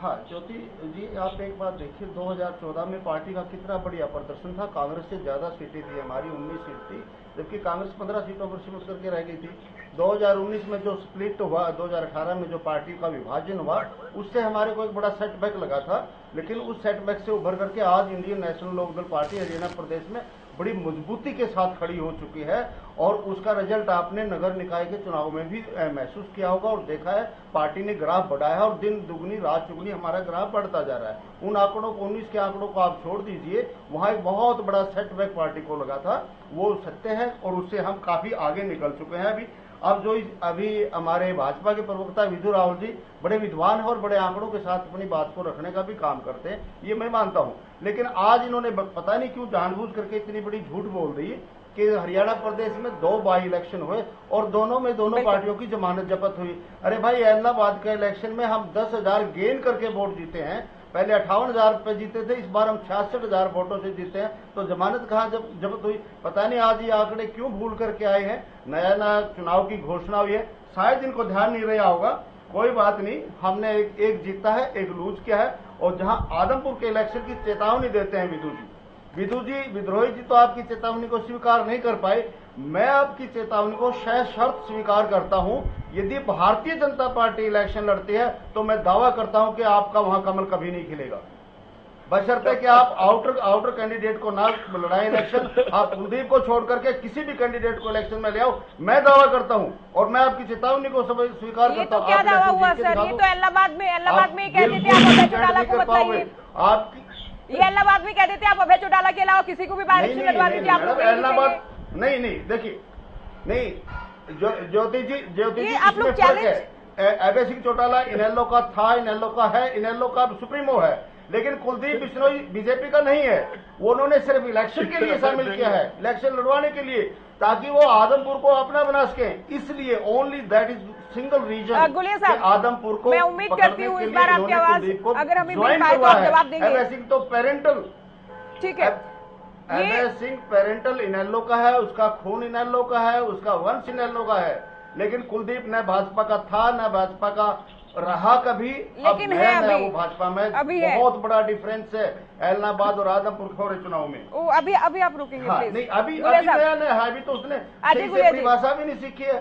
हाँ ज्योति जी, आप एक बात देखिए, 2014 में पार्टी का कितना बढ़िया प्रदर्शन था। कांग्रेस से ज्यादा सीटें थी, हमारी 19 सीट थी, जबकि कांग्रेस 15 सीटों पर सिमट करके रह गई थी। 2019 में जो स्प्लिट हुआ, 2018 में जो पार्टी का विभाजन हुआ, उससे हमारे को एक बड़ा सेटबैक लगा था। लेकिन उस सेटबैक से उभर करके आज Indian National Lokdal party Haryana प्रदेश में बड़ी मजबूती के साथ खड़ी हो चुकी है। और उसका रिजल्ट आपने नगर निकाय के चुनाव में भी महसूस किया होगा और देखा है। पार्टी ने ग्राफ बढ़ाया है और दिन दुगनी रात चुगनी हमारा ग्राफ बढ़ता जा रहा है। उन आंकड़ों को, 19 के आंकड़ों को आप छोड़ दीजिए, वहां एक बहुत बड़ा सेटबैक पार्टी को लगा था, वो सत्य है और उससे हम काफी आगे निकल चुके हैं। अभी हमारे भाजपा के प्रवक्ता विधु राहुल जी बड़े विद्वान हैं और बड़े आंकड़ों के साथ अपनी बात को रखने का भी काम करते हैं, ये मैं मानता हूं। लेकिन आज इन्होंने पता नहीं क्यों जानबूझ करके इतनी बड़ी झूठ बोल दी कि हरियाणा प्रदेश में 2 बाई इलेक्शन हुए और दोनों में दोनों पार्टियों की जमानत जब्त हुई। अरे भाई, इलाहाबाद के इलेक्शन में हम 10,000 गेन करके वोट जीते हैं। पहले 58,000 पे जीते थे, इस बार हम 66,000 वोटों से जीते हैं। तो जमानत कहाँ जब्त हुई? पता नहीं आज ये आंकड़े क्यों भूल करके आए हैं। नया चुनाव की घोषणा हुई है, शायद इनको ध्यान नहीं रहा होगा। कोई बात नहीं, हमने एक जीता है, एक लूज किया है। और जहां आदमपुर के इलेक्शन की चेतावनी देते हैं विद्रोही जी तो आपकी चेतावनी को स्वीकार नहीं कर पाए। मैं आपकी चेतावनी को सशर्त स्वीकार करता हूं। यदि भारतीय जनता पार्टी इलेक्शन लड़ती है तो मैं दावा करता हूं कि आपका वहां कमल कभी नहीं खिलेगा, बशर्ते कि आप आउटर कैंडिडेट को ना लड़ाएं इलेक्शन। आप कुलदीप को छोड़ करके किसी भी कैंडिडेट को इलेक्शन में ले आओ, मैं दावा करता हूं और मैं आपकी चेतावनी को स्वीकार करता हूं। क्या दावा हुआ सर? ये तो इलाहाबाद में कहते थे आप अभय चौटाला को बताइए। ये इलाहाबाद में कहते थे आप अभय चौटाला के अलावा किसी को भी बाहर इलेक्शन लड़वा दीजिए। इलाहाबाद नहीं देखिए, नहीं ज्योति जी आप लोग चैलेंज, अभय सिंह चौटाला इनेलो का था, इनेलो का है, इनेलो का सुप्रीमो है। लेकिन कुलदीप बिश्नोई बीजेपी का नहीं है, वो उन्होंने सिर्फ इलेक्शन के लिए शामिल किया है, इलेक्शन लड़वाने के लिए, ताकि वो आदमपुर को अपना बना सके। इसलिए only that is single reason Gulia साहब, आदमपुर को मैं उम्मीद करती हूँ इस बार आपकी आवाज अगर हम जवाब देंगे। अभय सिंह तो पेरेंटल, ठीक है, अभय सिंह पेरेंटल इनेलो का है, उसका खून इनेलो का है, उसका वंश इनेलो का है। लेकिन कुलदीप न भाजपा का था, न भाजपा का रहा कभी। लेकिन है अभी, वो भाजपा में अभी बहुत बड़ा डिफरेंस है इलाहाबाद और आदमपुर खौरे चुनाव में। अभी आप रुकेंगे प्लीज। नहीं, अभी नया है, अभी तो उसने परिभाषा भी नहीं सीखी है।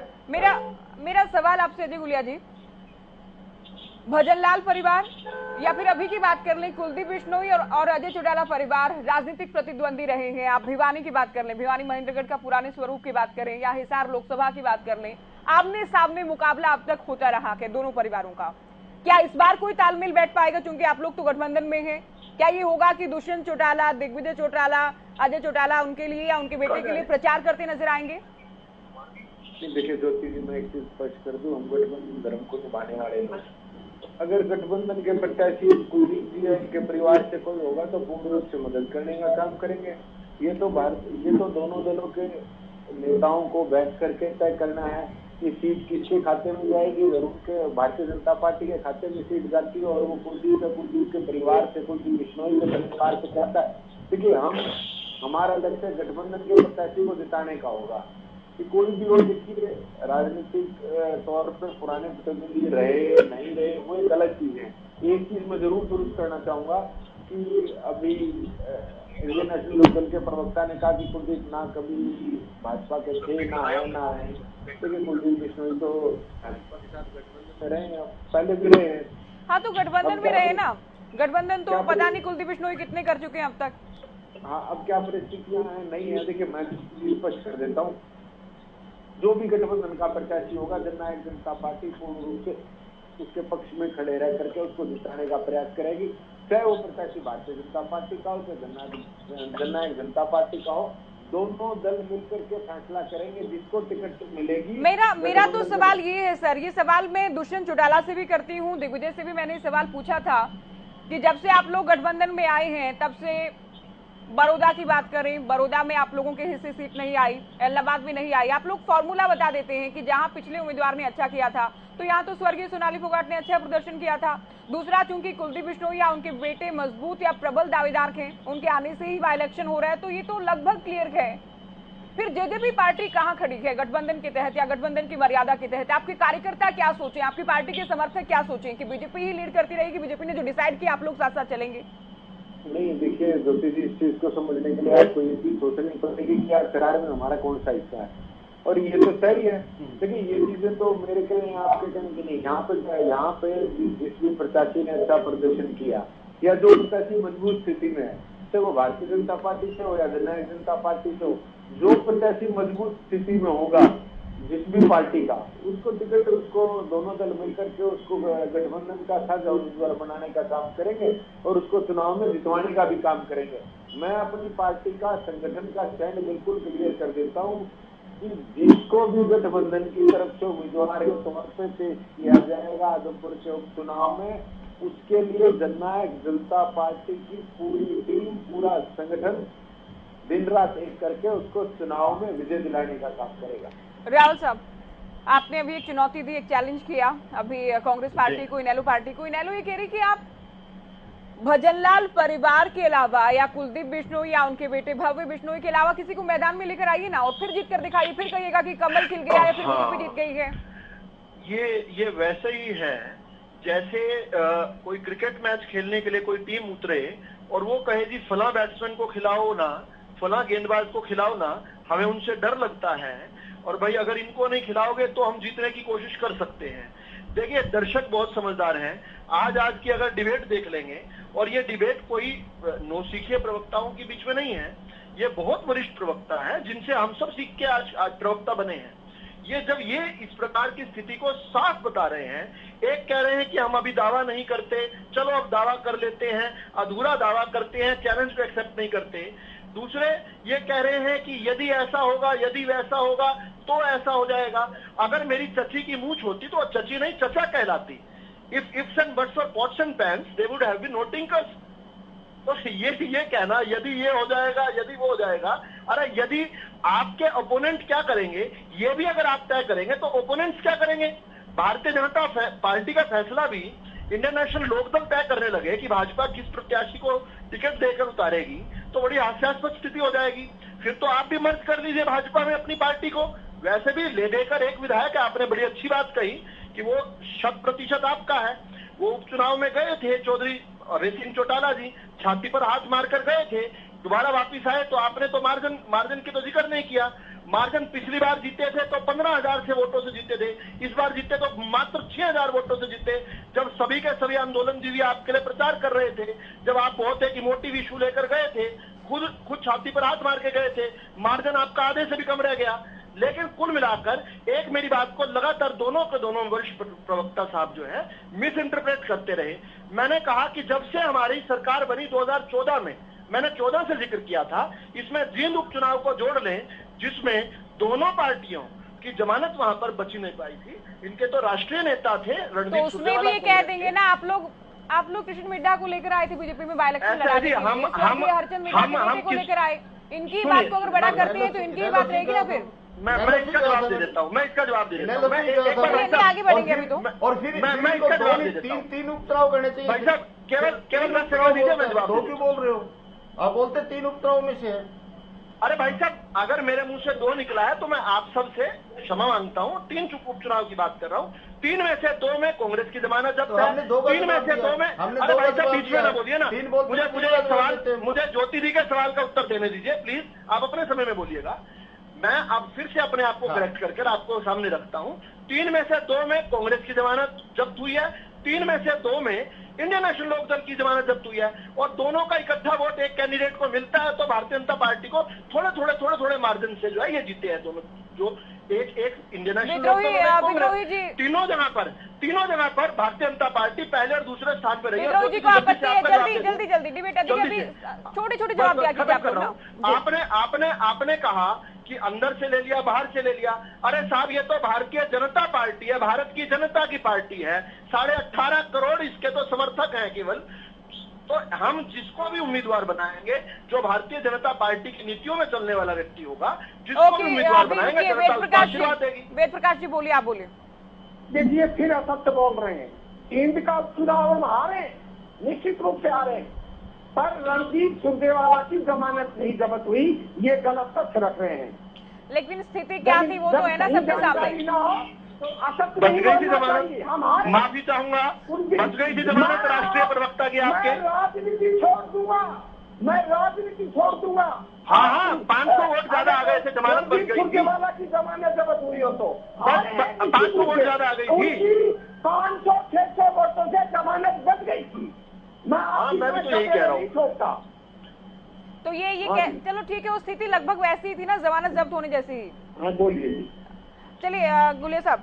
मेरा सवाल आपसे अजय गुलिया जी, भजनलाल परिवार या फिर अभी की बात कर लें कुलदीप बिश्नोई और अजय चौटाला परिवार राजनीतिक प्रतिद्वंदी रहे हैं। आप भिवानी की बात कर लें, भिवानी महेंद्रगढ़ का पुराने स्वरूप की बात करें या हिसार लोकसभा की बात कर लें, आमने सामने मुकाबला अब तक होता रहा है दोनों परिवारों का। क्या इस बार कोई तालमेल बैठ पाएगा? क्योंकि आप लोग तो गठबंधन में हैं। क्या ये होगा कि दुष्यंत चौटाला, दिग्विजय चौटाला, अजय चौटाला उनके लिए या उनके बेटे के लिए प्रचार करते नजर आएंगे? देखिए ज्योति जी, मैं एक चीज स्पष्ट कर दूं, हम गठबंधन धर्म को निभाने वाले लोग। अगर गठबंधन के प्रत्याशी कुलदीप जी इनके परिवार से कोई होगा तो पूर्ण रूप से मदद करने का काम करेंगे। ये तो दोनों दलों के नेताओं को बैठ करके तय करना है कि सीट किसके खाते में जाएगी। जरूर के भारतीय जनता पार्टी के खाते में सीट जाती है और वो कुलदीप के परिवार से, कुलदीप बिश्नोई के परिवार से चाहता है। देखिए, हमारा लक्ष्य गठबंधन के प्रत्याशी को जिताने का होगा कि कोई भी हो। देखिए, राजनीतिक तौर पर पुराने प्रतिद्वंदी रहे नहीं रहे वो एक अलग चीज है। एक चीज मैं जरूर दुरुस्त करना चाहूंगा कि अभी इंडियन नेशनल लोकदल के प्रवक्ता ने कहा कि कुलदीप ना कभी भाजपा के थे, ना है। लेकिन कुलदीप बिश्नोई तो भाजपा के साथ गठबंधन में रहे, पहले भी रहे। हाँ, तो गठबंधन में रहे ना। गठबंधन तो पता नहीं कुलदीप बिश्नोई कितने कर चुके हैं अब तक। हाँ, अब क्या परिस्थितियां हैं नहीं है, देखिए मैं स्पष्ट कर देता हूँ, जो भी गठबंधन का प्रत्याशी होगा जननायक जनता पार्टी पूर्ण रूप से उसके पक्ष में खड़े रह करके उसको जिताने का प्रयास करेगी, चाहे वो प्रत्याशी भारतीय जनता पार्टी का हो चाहे जननायक जनता पार्टी का हो, दोनों दल मिलकर के फैसला करेंगे जिसको टिकट मिलेगी। मेरा तो सवाल ये है सर, ये सवाल मैं दुष्यंत चौटाला से भी करती हूँ, दिग्विजय से भी मैंने सवाल पूछा था कि जब से आप लोग गठबंधन में आए हैं तब से बड़ौदा की बात करें, बड़ौदा में आप लोगों के हिस्से सीट नहीं आई, इलाहाबाद में नहीं आई। आप लोग फॉर्मूला बता देते हैं कि जहां पिछले उम्मीदवार ने अच्छा किया था तो यहाँ तो स्वर्गीय सोनाली फोगाट ने अच्छा प्रदर्शन किया था। दूसरा, चूंकि कुलदीप बिश्नोई या उनके बेटे मजबूत या प्रबल दावेदार थे, उनके आने से ही बाई इलेक्शन हो रहा है, तो ये तो लगभग क्लियर है। फिर जेजेपी पार्टी कहाँ खड़ी है गठबंधन के तहत या गठबंधन की मर्यादा के तहत? आपके कार्यकर्ता क्या सोचें, आपकी पार्टी के समर्थक क्या सोचें कि बीजेपी ही लीड करती रहेगी, बीजेपी ने जो डिसाइड किया आप लोग साथ साथ चलेंगे? नहीं, देखिए ज्योति जी, इस चीज को समझने के लिए आपको ये चीज सोचनी पड़ेगी कि यार करार में हमारा कौन सा हिस्सा है, और ये तो सही है। देखिए ये चीजें तो मेरे कहीं आपके कहीं की नहीं, यहाँ पे जिस भी प्रत्याशी ने अच्छा प्रदर्शन किया या जो प्रत्याशी मजबूत स्थिति में है, चाहे वो भारतीय जनता पार्टी से हो या जननायक जनता पार्टी से हो, जो प्रत्याशी मजबूत स्थिति में होगा जिस भी पार्टी का, उसको टिकट, उसको दोनों दल मिलकर के उसको गठबंधन का साझा उम्मीदवार बनाने का काम करेंगे और उसको चुनाव में जितवाने का भी काम करेंगे। मैं अपनी पार्टी का संगठन का स्टैंड बिल्कुल क्लियर कर देता हूँ कि जिसको भी गठबंधन की तरफ से उम्मीदवार के तौर पर पेश किया जाएगा आजमपुर के उपचुनाव में, उसके लिए जननायक जनता पार्टी की पूरी टीम, पूरा संगठन दिन रात एक करके उसको चुनाव में विजय दिलाने का काम करेगा। राहुल साहब, आपने अभी एक चुनौती दी, एक चैलेंज किया अभी कांग्रेस पार्टी को, इनेलो पार्टी को। इनेलो ये कह रही कि आप भजनलाल परिवार के अलावा या कुलदीप बिश्नोई या उनके बेटे भव्य बिश्नोई के अलावा किसी को मैदान में लेकर आइए ना और फिर जीत कर दिखाइए, फिर कहिएगा कि कमल खिल गया या फिर बीजेपी जीत गई है। ये वैसे ही है जैसे कोई क्रिकेट मैच खेलने के लिए कोई टीम उतरे और वो कहे जी फला बैट्समैन को खिलाओ ना, फला गेंदबाज को खिलाओ ना, हमें उनसे डर लगता है और भाई अगर इनको नहीं खिलाओगे तो हम जीतने की कोशिश कर सकते हैं। देखिए दर्शक बहुत समझदार हैं, आज की अगर डिबेट देख लेंगे, और ये डिबेट कोई नौसिखिए प्रवक्ताओं के बीच में नहीं है, ये बहुत वरिष्ठ प्रवक्ता है जिनसे हम सब सीख के आज प्रवक्ता बने हैं। ये जब ये इस प्रकार की स्थिति को साफ बता रहे हैं, एक कह रहे हैं कि हम अभी दावा नहीं करते, चलो अब दावा कर लेते हैं, अधूरा दावा करते हैं, चैलेंज को एक्सेप्ट नहीं करते। दूसरे ये कह रहे हैं कि यदि ऐसा होगा, यदि वैसा होगा तो ऐसा हो जाएगा। अगर मेरी चची की मूंछ होती तो चची नहीं चचा कहलाती। इफ इफ्स एंड बट्स और pots and pans they would have been not tinkers. तो ये कहना यदि ये हो जाएगा, यदि वो हो जाएगा, अरे यदि आपके ओपोनेंट क्या करेंगे ये भी अगर आप तय करेंगे तो ओपोनेंट्स क्या करेंगे? भारतीय जनता पार्टी का फैसला भी इंडियन नेशनल लोकदल तय करने लगे कि भाजपा किस प्रत्याशी को टिकट देकर उतारेगी, तो बड़ी हास्यास्पद स्थिति हो जाएगी। फिर तो आप भी मर्ज कर दीजिए भाजपा में अपनी पार्टी को। वैसे भी ले देकर एक विधायक, आपने बड़ी अच्छी बात कही कि वो 100% आपका है। वो उपचुनाव में गए थे चौधरी अभय सिंह चौटाला जी, छाती पर हाथ मारकर गए थे, दोबारा वापिस आए तो आपने तो मार्जिन की तो जिक्र नहीं किया। मार्जिन पिछली बार जीते थे तो 15,000 से वोटों से जीते थे, इस बार जीते तो मात्र 6,000 वोटों से जीते। जब सभी के सभी आंदोलनजीवी आपके लिए प्रचार कर रहे थे, जब आप बहुत एक इमोटिव इशू लेकर गए थे, खुद छाती पर हाथ मार के गए थे, मार्जिन आपका आधे से भी कम रह गया। लेकिन कुल मिलाकर एक मेरी बात को लगातार दोनों वरिष्ठ प्रवक्ता साहब जो है मिस इंटरप्रेट करते रहे। मैंने कहा कि जब से हमारी सरकार बनी 2014 में, मैंने 14 से जिक्र किया था, इसमें जींद उपचुनाव को जोड़ लें जिसमें दोनों पार्टियों की जमानत वहां पर बची नहीं पाई थी। इनके तो राष्ट्रीय नेता थे रणदीप, तो उसमें भी ये कह देंगे ना आप लोग कृष्ण मिड्ढा को लेकर आए थे बीजेपी में बाई इलेक्शन लड़ाने के लिए, हरचंद मिड्ढा के बेटे को लेकर आए। इनकी बात को अगर बड़ा करते हैं तो इनकी ही बात रहेगी ना। फिर मैं इसका जवाब दे देता हूँ, आगे बढ़ेंगे अभी तो। और फिर मैं इसका जवाब दे देता हूँ। तीन उपचुनाव करने चाहिए भाई साहब, केवल 10 सेकंड दीजिए, मैं जवाब दो क्यों बोल रहे हो? आप बोलते 3 उपचुनाव में से है। अरे भाई साहब, अगर मेरे मुंह से 2 निकला है तो मैं आप सबसे क्षमा मांगता हूँ। 3 उपचुनाव की बात कर रहा हूँ, 3 में से 2 में कांग्रेस की जमानत जब्त है, 3 में से 2 में। अरे भाई साहब बीच में ना बोलिए ना, मुझे एक सवाल, मुझे ज्योति जी के सवाल का उत्तर देने दीजिए प्लीज। आप अपने समय में बोलिएगा, मैं अब फिर से अपने आप को करेक्ट करके आपको सामने रखता हूँ। 3 में से 2 में कांग्रेस की जमानत जब्त हुई है, 3 में से 2 में इंडियन नेशनल लोकदल की जमानत जब्त हुई है और दोनों का इकट्ठा वोट एक कैंडिडेट को मिलता है, तो भारतीय जनता पार्टी को थोड़े मार्जिन से जो है ये जीते हैं दोनों, जो एक इंडियन नेशनल लोकदल, तीनों जगह पर भारतीय जनता पार्टी पहले और दूसरे स्थान पर रही है। जल्दी डिबेट छोटे जवाब आपने कहा कि अंदर से ले लिया, बाहर से ले लिया। अरे साहब, ये तो भारतीय जनता पार्टी है, भारत की जनता की पार्टी है, 18.5 करोड़ इसके तो समर्थक हैं केवल। तो हम जिसको भी उम्मीदवार बनाएंगे, जो भारतीय जनता पार्टी की नीतियों में चलने वाला व्यक्ति होगा, जिसको भी उम्मीदवार बनाएंगे, जनता उसको आशीर्वाद देगी। वेद प्रकाश जी बोलिए, आप बोलिए। देखिए, फिर असत्य बोल रहे हैं। केंद्र का चुनाव हम हारे, निश्चित रूप से हारे, पर रणदीप सुरजेवाला की जमानत नहीं जब्त हुई, ये गलत तथ्य रख रहे हैं। लेकिन स्थिति क्या थी वो तो है ना सबके सामने। तो असत्य बच गई थी जमानत, माफी चाहूंगा, बच गई थी जमानत राष्ट्रीय प्रवक्ता की आपके। मैं राजनीति छोड़ दूंगा। हाँ, 500 वोट ज्यादा आ गए थे, जमानत बच गई थी। सुरजेवाला की जमानत जब्त हुई हो तो 500 वोट ज्यादा आ गई थी, 500-600 वोटों से जमानत बच गई थी। मैं भी तो यही कह रहा हूँ। तो ये चलो ठीक है, वो स्थिति लगभग वैसी ही थी ना, जमानत जब्त होने जैसी ही। हाँ, बोलिए। चलिए गुलिया साहब,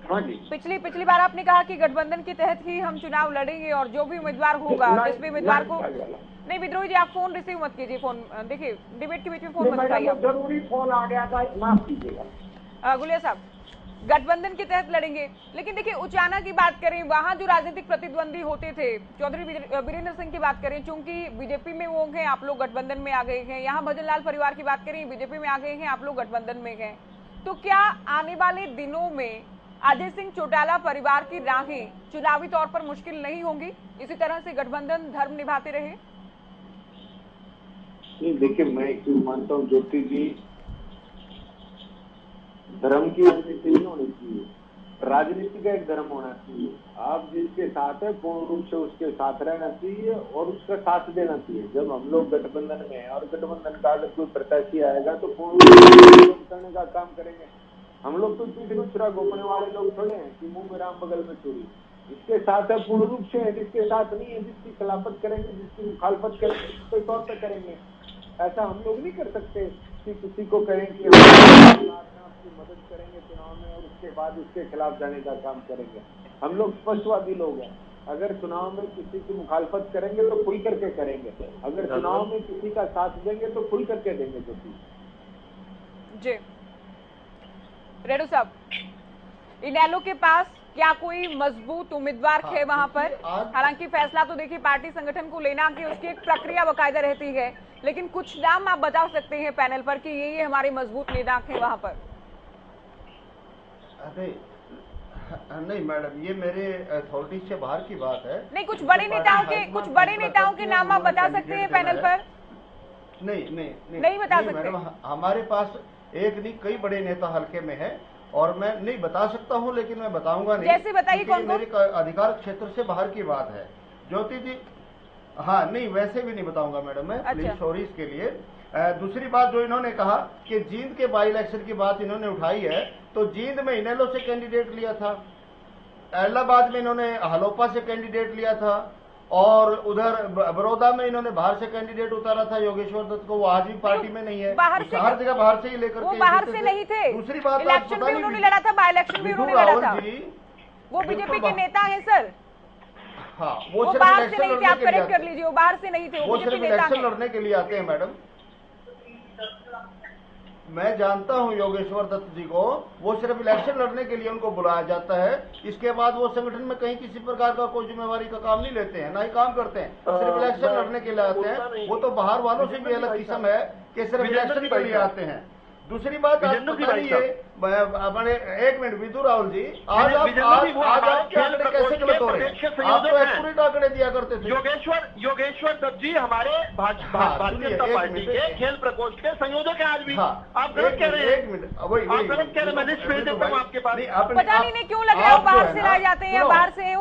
हाँ जी। पिछली बार आपने कहा कि गठबंधन के तहत ही हम चुनाव लड़ेंगे और जो भी उम्मीदवार होगा, जिस भी उम्मीदवार को नहीं। विद्रोही जी, आप फोन रिसीव मत कीजिए, फोन देखिए डिबेट के बीच में फोन मत उठाइए। जरूरी फोन आ गया था, माफ कीजिएगा। गुलिया साहब, गठबंधन के तहत लड़ेंगे, लेकिन देखिए उचाना की बात करें, वहां जो राजनीतिक प्रतिद्वंदी होते थे, चौधरी वीरेंद्र सिंह की बात करें, चूंकि बीजेपी में वो हैं, आप लोग गठबंधन में आ गए हैं। यहाँ भजनलाल परिवार की बात करें, बीजेपी में आ गए हैं, आप लोग गठबंधन में हैं। तो क्या आने वाले दिनों में अजय सिंह चौटाला परिवार की राहें चुनावी तौर पर मुश्किल नहीं होंगी, इसी तरह से गठबंधन धर्म निभाते रहे? देखिए, मैं एक चीज मानता हूँ ज्योति जी, धर्म की राजनीति नहीं होनी चाहिए, राजनीति का एक धर्म होना चाहिए। आप जिसके साथ है पूर्ण रूप से उसके साथ रहना चाहिए और उसका साथ देना चाहिए। जब हम लोग गठबंधन में हैं और गठबंधन का अगर कोई प्रत्याशी आएगा तो पूर्ण रूप से करने का काम करेंगे। हम लोग तो पीठ में छुरा घोपने वाले लोग थोड़े हैं कि मुंह में राम बगल में चोरी। जिसके साथ है पूर्ण रूप से है, जिसके साथ नहीं है, जिसकी खिलाफत करेंगे, जिसकी मुखालफत करेंगे, उसके तौर पर करेंगे। ऐसा हम लोग नहीं कर सकते कि किसी को कहें कि आपकी मदद करेंगे चुनाव में और उसके बाद उसके खिलाफ जाने का काम करेंगे। हम लोग स्पष्टवादी लोग हैं। अगर चुनाव में किसी की मुखालफत करेंगे तो खुल करके करेंगे, अगर चुनाव में किसी का साथ देंगे तो खुल करके देंगे। जो जी रेडू साहब, इनेलो के पास क्या कोई मजबूत उम्मीदवार है वहां पर? हालांकि फैसला तो देखिए पार्टी संगठन को लेना कि उसकी एक प्रक्रिया बकायदा रहती है, लेकिन कुछ नाम आप बता सकते हैं पैनल पर कि ये हमारे मजबूत नेता हैं वहां पर? नहीं मैडम, ये मेरे अथॉरिटी से बाहर की बात है। नहीं, कुछ बड़े नेताओं के नाम आप बता सकते हैं पैनल पर? नहीं बता सकते मैडम। हमारे पास एक नहीं कई बड़े नेता हल्के में है और मैं नहीं बता सकता हूं, लेकिन मैं बताऊंगा नहीं। जैसे बताइए कौन? मेरे अधिकार क्षेत्र से बाहर की बात है ज्योति जी। हाँ, नहीं वैसे भी नहीं बताऊंगा मैडम मैं। प्लीज सॉरी इसके लिए। दूसरी बात जो इन्होंने कहा कि जींद के बाई इलेक्शन की बात इन्होंने उठाई है, तो जींद में इनेलो से कैंडिडेट लिया था, इलाहाबाद में इन्होंने हलोपा से कैंडिडेट लिया था और उधर बड़ौदा में इन्होंने बाहर से कैंडिडेट उतारा था योगेश्वर दत्त को। वो आज भी पार्टी में नहीं है, हर जगह बाहर से ही लेकर वो बाहर से नहीं थे। दूसरी बात, इलेक्शन भी उन्होंने लड़ा था, बाई इलेक्शन भी उन्होंने लड़ा था। वो बीजेपी के नेता हैं सर। हाँ, वो बाहर से नहीं थे, आप करेक्ट कर लीजिए, वो बाहर से नहीं थे, वो सिर्फ इलेक्शन लड़ने के लिए आते हैं मैडम। मैं जानता हूं योगेश्वर दत्त जी को, वो सिर्फ इलेक्शन लड़ने के लिए उनको बुलाया जाता है। इसके बाद वो संगठन में कहीं किसी प्रकार का कोई जिम्मेवारी का काम नहीं लेते हैं, ना ही काम करते हैं, सिर्फ इलेक्शन लड़ने के लिए आते हैं। वो तो बाहर वालों से भी अलग किस्म है कि सिर्फ इलेक्शन के लिए आते हैं। दूसरी बात अपने एक मिनट विदु राहुल जी, आज आपके आंकड़े कैसे गलत हो रहे हैं? आप तो एक्यूरेट आंकड़े दिया करते थे। योगेश्वर दत्त जी हमारे भारतीय जनता पार्टी के खेल प्रकोष्ठ के संयोजक हैं आज भी। आप गलत कह रहे हैं। एक मिनट, आप गलत कह रहे हैं। मैं लिस्ट भेज देता हूँ आपके पास। पता नहीं क्यों लग रहा है बाहर से लाए जाते हैं, बाहर से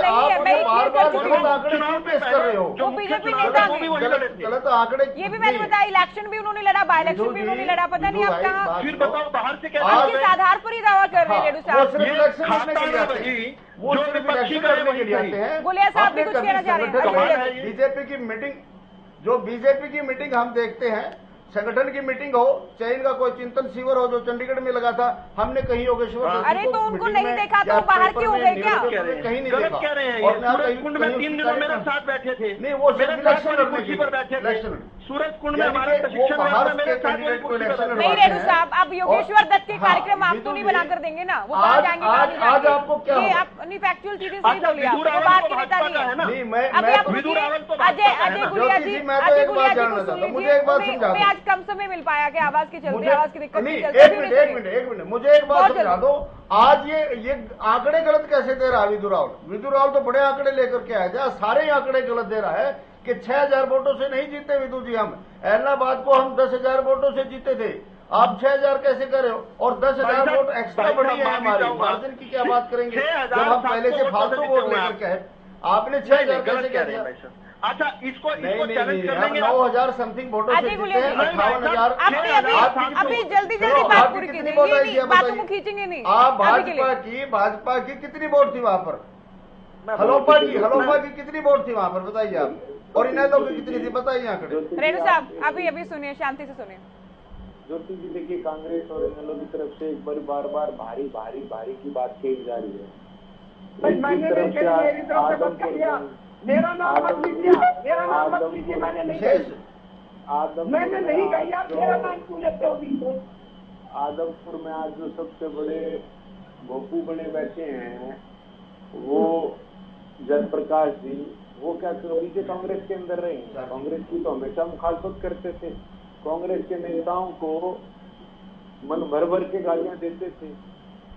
नहीं है। मैं वो बीजेपी नेता गलत आंकड़े। ये भी मैंने बताया, इलेक्शन भी उन्होंने लड़ा, बाई इलेक्शन भी उन्होंने लड़ा, पता नहीं आप कहाँ। फिर बताओ बाहर से कैसे आप किस आधार पर ही दावा कर रहे हैं रेणु वो साहब? सिर्फ इलेक्शन लड़ने के लिए आते रही, हैं, वो जो सिर्फ विपक्षी इलेक्शन करे लड़ने के वही लिए सही। आते हैं। गुलिया साहब भी आपने कुछ कभी कहना चाह रहे हैं? संगठन कमाल में है ये। बीजेपी की मीटिंग, जो बीजेपी की मीटिंग हम देखते हैं, संगठन की मीटिंग हो, चाहे इनका कोई चिंतन शिविर हो जो चंडीगढ़ में लगा था, हमने कहीं योगेश्वर दत्त जी अरे को तो उनको मीटिंग नहीं में देखा तो या बाहर पेपर क्यों में, गए क्या? न्यूज़पेपर में कहीं नहीं गलत देखा। कह रहे हैं और ये। ना सूरज कहीं- कुंड में कहीं 3 दिनों मेरे कार्यक्रम- साथ बैठे थे, नहीं, वो मेरे सिर्फ साथ इलेक्शन वाली लड़ने कुर्सी के पर लिए, बैठे थे। इलेक्शन। सूरज कुंड में यानी हमारे कि वो प्रशिक्षण बाहर में मेरे के साथ वाली कैंडिडेट को कुर्सी पर इलेक्शन बैठे नहीं थे। लड़वाते रेणु हैं। साहब, अब योगेश्वर दत्त के हाँ, कार्यक्रम आप तो विदुर नहीं जी, बनाकर देंगे ना, वो कहाँ जाएंगे कहाँ नहीं आज जाएंगे? आपको क्या ये होगा? आप नहीं फैक्चुअल चीजें सही अच्छा, बोलिए, आप विदुर वो रावल बाहर तो के नेता भाजपा नहीं का है है। ना। नहीं, मैं अभी आप विदुर रुकिए, रावल तो अजय भाजपा का है अजय ना। गुलिया ज्योति जी, जी, मैं तो अजय एक गुलिया बात जी को जानना सुन चाहता हूं। मुझे लीजिए। एक बात उन्हें समझा उन्हें दो। आज कम समय मिल पाया कि आवाज के चलते, मुझे आवाज की दिक्कत नहीं, के चलते एक अभी मिनट उन्हें एक सुनिए। मिनट एक मिनट मुझे एक बात बहुत समझा जल्दी। दो। आज ये आंकड़े गलत कैसे दे रहा है विदुर रावल? विदुर रावल तो बड़े आंकड़े लेकर के आए थे, सारे ही आंकड़े गलत दे रहा है कि 6000 वोटों से नहीं जीते विदुर जी। हम इलाहाबाद को हम 10,000 वोटों से जीते थे, आप 6,000 कैसे करे हो? और 10,000 वोट एक्स्ट्रा बढ़ी है हमारी, मार्जिन की क्या बात करेंगे जब हम पहले से फालतू वोट लेकर के है। आपने 6,000 कैसे कह दिया? अच्छा, इसको नहीं, चैलेंज कर हम लेंगे। 9,000 समथिंग वोटों से अजय जीते गुलिया हैं। जी, 58,000 अभी जल्दी जल्दी बात पूरी कीजिए, ये नहीं, बातों को खींचेंगे नहीं आप अभी के लिए। भाजपा की कितनी वोट थी वहां पर? हलोपा की कितनी वोट थी वहां पर बताइए आप? और इनेलो की कितनी थी बताइए आंकड़े? रेणु साहब अभी अभी सुनिए, शांति से सुनिए। ज्योति जी, देखिए कांग्रेस और इनेलो की तरफ से एक बार बार भारी भारी भारी की बात कही जा रही है। भाई मैंने नहीं कही, मेरी तरफ से मत कहिए, मेरा नाम मत लीजिए, मेरा नाम मत लीजिए, मैंने नहीं कही, मैंने नहीं कही यार, मेरा नाम क्यों लेते हो बीच में? आदमपुर में आज जो सबसे बड़े भोपू बने बैठे हैं वो जयप्रकाश जी, वो क्या कभी से कांग्रेस के अंदर रहे हैं? कांग्रेस की तो हमेशा मुखालफत करते थे, कांग्रेस के नेताओं को मन भर भर के गालियां देते थे।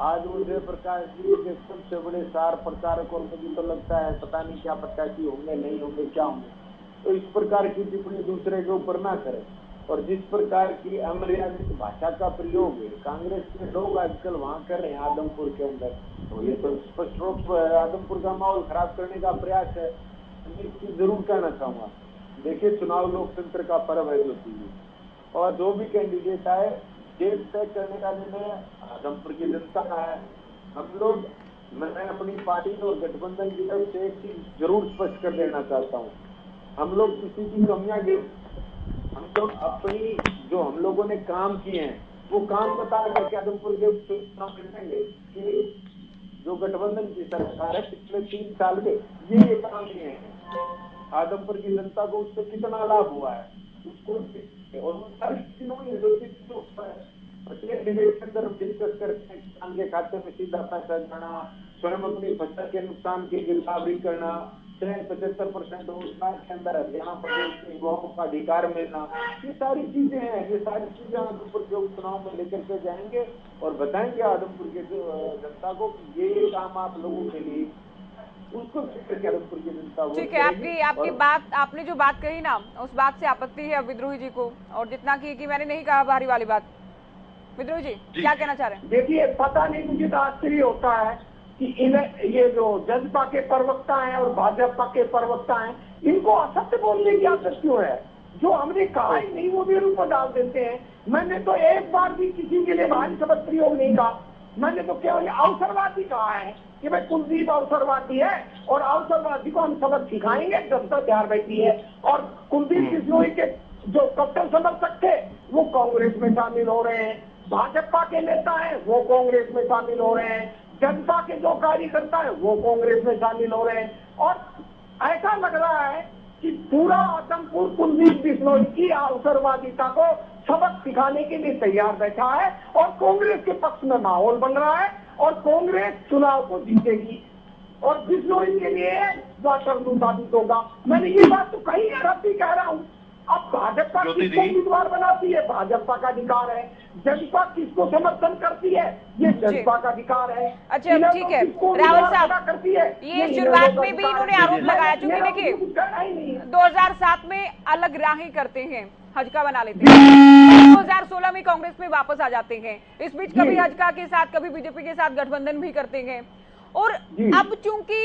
आज वो जयप्रकाश जी के सबसे बड़े स्टार प्रचारक, और मुझे तो लगता है पता नहीं क्या प्रत्याशी होंगे, नहीं होंगे, क्या होंगे। तो इस प्रकार की टिप्पणी दूसरे के ऊपर ना करें। और जिस प्रकार की अमर्यादित भाषा का प्रयोग है कांग्रेस के लोग आजकल वहां कर रहे हैं आदमपुर के अंदर, तो ये तो स्पष्ट रूप से आदमपुर का माहौल खराब करने का प्रयास है। मैं एक चीज जरूर कहना चाहूंगा, देखिए चुनाव लोकतंत्र का पर्व है ज्योति जी, और जो भी कैंडिडेट आए डेट तय करने का निर्णय आदमपुर की जनता का है। हम लोग, मैं अपनी पार्टी और गठबंधन की तरफ से एक चीज जरूर स्पष्ट कर देना चाहता हूँ, हम लोग किसी की कमियां हम लोग अपनी जो हम लोगों ने काम किए हैं वो काम बता करके आदमपुर के चुनाव लड़ेंगे कि जो गठबंधन की सरकार है पिछले 3 साल में ये काम किए हैं, आदमपुर की जनता को उससे कितना लाभ हुआ है उसको, और प्रत्येक डिबेट के अंदर हम डिस्कस करते हैं किसान के खाते में सीधा पैसा जाना, स्वयं अपनी फसल के नुकसान की गिरदावरी करना, 75% रोजगार के अंदर हरियाणा प्रदेश के युवाओं का अधिकार मिलना, ये सारी चीजें हैं। ये सारी चीजें आदमपुर के उपचुनाव में लेकर के जाएंगे और बताएंगे आदमपुर के जनता को कि ये काम आप लोगों के लिए, उसको आदमपुर की जनता। ठीक है, आपकी बात, आपने जो बात कही ना उस बात से आपत्ति है विद्रोही जी को, और जितना कि मैंने नहीं कहा भारी वाली बात। विद्रोही जी क्या कहना चाह रहे हैं? देखिए पता नहीं, मुझे तो आश्चर्य होता है कि ये जो जनता के प्रवक्ता हैं और भाजपा के प्रवक्ता हैं, इनको असत्य बोलने की आदत क्यों है? जो हमने कहा ही नहीं वो भी ऊपर डाल देते हैं। मैंने तो एक बार भी किसी के लिए भारी शब्द प्रयोग नहीं कहा, मैंने तो केवल अवसरवादी कहा है कि भाई कुलदीप अवसरवादी है और अवसरवादी को हम सबक सिखाएंगे, जनता तैयार बैठी है। और कुलदीप बिश्नोई के जो कट्टर समर्थक थे वो कांग्रेस में शामिल हो रहे हैं, भाजपा के नेता हैं वो कांग्रेस में शामिल हो रहे हैं, जनता के जो कार्यकर्ता है वो कांग्रेस में शामिल हो रहे हैं। और ऐसा लग रहा है कि पूरा आदमपुर कुलदीप बिश्नोई की अवसरवादिता को सबक सिखाने के लिए तैयार बैठा है और कांग्रेस के पक्ष में माहौल बन रहा है और कांग्रेस चुनाव को जीतेगी और बिश्नोई के लिए वाटरलू साबित होगा। मैंने ये बात तो कही है, रब भी कह रहा हूँ। अब भाजपा किसको उम्मीदवार बनाती है, भाजपा का अधिकार है। जनता किसको समर्थन करती है, ये जनता का अधिकार है। अच्छा ठीक है राहुल साहब, करती है ये शुरुआत में भी इन्होंने आरोप लगाया, चूंकि देखिए 2007 में अलग राहें करते हैं, हजका बना लेते हैं, 2016 में कांग्रेस में वापस आ जाते हैं, इस बीच कभी हजका के साथ कभी बीजेपी के साथ गठबंधन भी करते हैं। और अब चूंकि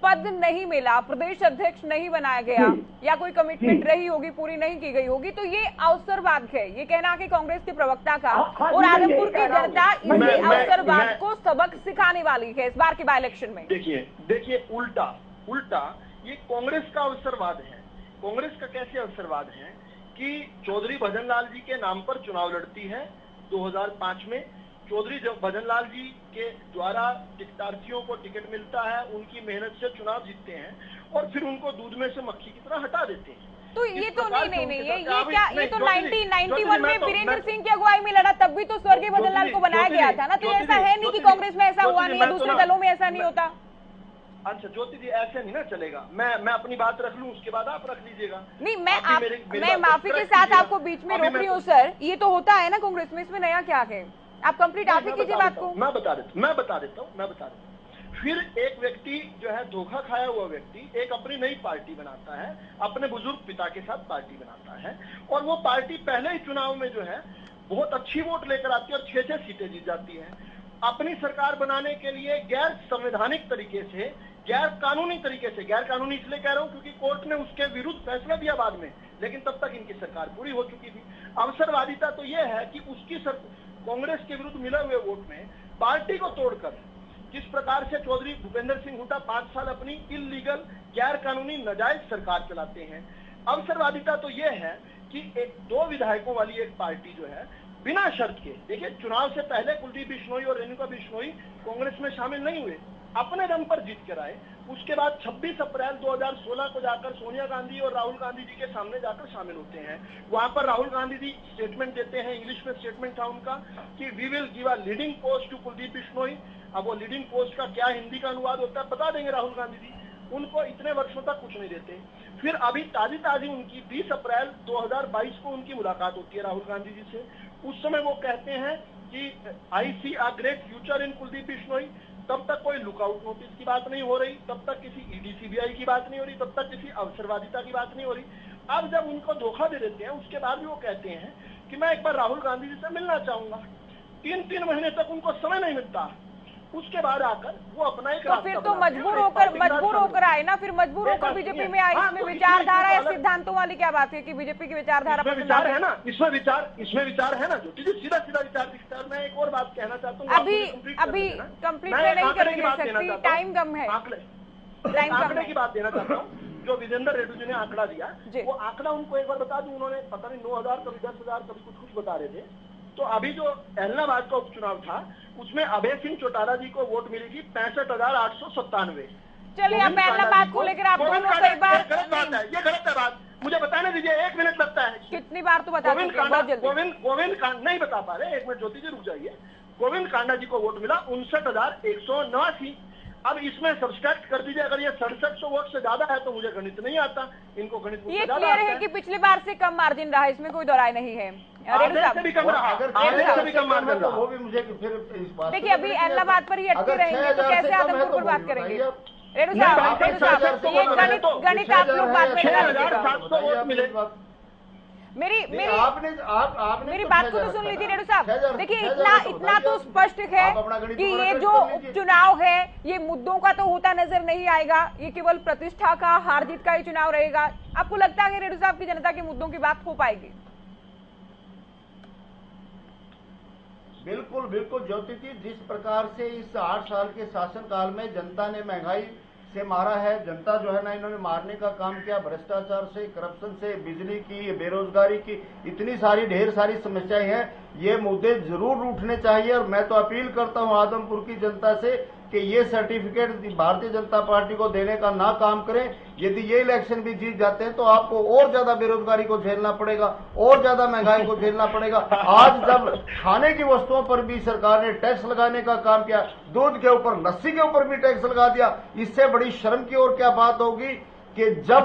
पद नहीं मिला, प्रदेश अध्यक्ष नहीं बनाया गया या कोई कमिटमेंट रही होगी पूरी नहीं की गई होगी, तो ये अवसरवाद है, ये कहना कि कांग्रेस के प्रवक्ता का। और आलमपुर की जनता इसी अवसरवाद को सबक सिखाने वाली है इस बार के बाय इलेक्शन में। देखिए उल्टा ये कांग्रेस का अवसरवाद है। कांग्रेस का कैसे अवसरवाद है कि चौधरी भजनलाल जी के नाम पर चुनाव लड़ती है 2005 में। चौधरी भजनलाल जी के द्वारा टिकटार्थियों को टिकट मिलता है, उनकी मेहनत से चुनाव जीतते हैं और फिर उनको दूध में से मक्खी की तरह हटा देते हैं। तो ये तो नहीं ये क्या, ये तो 1991 में वीरेंद्र सिंह की अगुवाई में लड़ा, तब भी तो स्वर्गीय भजनलाल को बनाया गया था ना। तो ऐसा है नहीं कि कांग्रेस में ऐसा हुआ नहीं है, दूसरे दलों में ऐसा नहीं होता। अच्छा ज्योति जी, ऐसे नहीं ना चलेगा। मैं अपनी बात रख लूं, उसके बाद आप रख लीजिएगा। नहीं, मैं माफी के साथ आपको बीच में रोक रही हूँ सर, ये तो होता है ना कांग्रेस में, इसमें नया क्या है? आप कंप्लीट आप ही कीजिए बात को। मैं बता देता हूँ। फिर एक व्यक्ति जो है धोखा खाया हुआ व्यक्ति एक अपनी नई पार्टी बनाता है, अपने बुजुर्ग पिता के साथ पार्टी बनाता है, और वो पार्टी पहले ही चुनाव में जो है बहुत अच्छी वोट लेकर आती है और 6 सीटें जीत जाती है। अपनी सरकार बनाने के लिए गैर संवैधानिक तरीके से, गैर कानूनी तरीके से, गैर कानूनी इसलिए कह रहा हूं क्योंकि कोर्ट ने उसके विरुद्ध फैसला दिया बाद में, लेकिन तब तक इनकी सरकार पूरी हो चुकी थी। अवसरवादिता तो यह है कि उसकी कांग्रेस के विरुद्ध मिले हुए वोट में पार्टी को तोड़कर जिस प्रकार से चौधरी भूपेंद्र सिंह हुड्डा 5 साल अपनी इलीगल, गैर कानूनी, नाजायज सरकार चलाते हैं। अवसरवादिता तो यह है कि 2 विधायकों वाली एक पार्टी जो है बिना शर्त के, देखिए चुनाव से पहले कुलदीप बिश्नोई और रेणुका बिश्नोई कांग्रेस में शामिल नहीं हुए, अपने दम पर जीत कर आए। उसके बाद 26 अप्रैल 2016 को जाकर सोनिया गांधी और राहुल गांधी जी के सामने जाकर शामिल होते हैं। वहां पर राहुल गांधी जी स्टेटमेंट देते हैं, इंग्लिश में स्टेटमेंट था उनका कि we will give a leading post to Kuldeep Bishnoi. अब वो लीडिंग पोस्ट का क्या हिंदी का अनुवाद होता है बता देंगे राहुल गांधी जी। उनको इतने वर्षों तक कुछ नहीं देते। फिर अभी ताजी उनकी 20 अप्रैल 2022 को उनकी मुलाकात होती है राहुल गांधी जी से। उस समय वो कहते हैं कि I see a great future in Kuldeep Bishnoi. तब तक कोई लुकआउट नोटिस की बात नहीं हो रही, तब तक किसी ईडी सीबीआई की बात नहीं हो रही, तब तक किसी अवसरवादिता की बात नहीं हो रही। अब जब उनको धोखा दे देते हैं उसके बाद भी वो कहते हैं कि मैं एक बार राहुल गांधी जी से मिलना चाहूंगा। 3 महीने तक उनको समय नहीं मिलता। उसके बाद आकर वो अपना एक तो फिर तो मजबूर होकर आए ना, फिर मजबूर होकर बीजेपी में आए। इसमें विचारधारा या सिद्धांतों वाली क्या बात है कि बीजेपी की विचारधारा इसमें विचार है ना, इसमें विचार है ना जो सीधा विचार दिखता है। मैं एक और बात कहना चाहता हूँ, अभी कंप्लीट नहीं कर सकती, टाइम कम है। आंकड़े की बात देना चाहता हूँ जो विजेंद्र रेड्डी जी ने आंकड़ा दिया, वो आंकड़ा उनको एक बार बता दूं। उन्होंने पता नहीं 9,000 कभी 10,000 कभी कुछ बता रहे थे। तो अभी जो एलनाबाद का उपचुनाव था उसमें अभय सिंह चौटाला जी को वोट मिली थी 65,897। चलिए अब एलनाबाद को लेकर आप दोनों कई बार, ये गलत है बात, मुझे बताने दीजिए, 1 मिनट लगता है। कितनी बार तो बता गोविंद कांडा नहीं बता पा रहे, 1 मिनट ज्योति जी रुक जाइए। गोविंद कांडा जी को वोट मिला 59,189। अब इसमें सब्सट्रैक्ट कर दीजिए, अगर ये 6700 वोट से ज्यादा है तो मुझे गणित नहीं आता, इनको गणित ये क्लियर है कि पिछली बार से कम मार्जिन रहा, इसमें कोई दौराय नहीं है। देखिए अभी एलनाबाद पर ही अटके रहेंगे तो कैसे आदमपुर पर बात करेंगे? रेणु साहब ये गणित आप लोग बात में मेरी बात को तो सुन लीजिए रेणु साहब। देखिए इतना तो स्पष्ट है कि ये जो उपचुनाव है ये मुद्दों का तो होता नजर नहीं आएगा, ये केवल प्रतिष्ठा का, हार जीत का ही चुनाव रहेगा। आपको लगता है रेणु साहब की जनता के मुद्दों की बात हो पाएगी? बिल्कुल ज्योति जी, जिस प्रकार से इस 8 साल के शासनकाल में जनता ने महंगाई से मारा है, जनता जो है ना इन्होंने मारने का काम किया, भ्रष्टाचार से, करप्शन से, बिजली की, बेरोजगारी की, इतनी सारी ढेर सारी समस्याएं हैं। ये मुद्दे जरूर उठने चाहिए और मैं तो अपील करता हूं आदमपुर की जनता से कि ये सर्टिफिकेट भारतीय जनता पार्टी को देने का ना काम करें। यदि ये इलेक्शन भी जीत जाते हैं तो आपको और ज्यादा बेरोजगारी को झेलना पड़ेगा, और ज्यादा महंगाई को झेलना पड़ेगा। आज जब खाने की वस्तुओं पर भी सरकार ने टैक्स लगाने का काम किया, दूध के ऊपर, लस्सी के ऊपर भी टैक्स लगा दिया, इससे बड़ी शर्म की और क्या बात होगी कि जब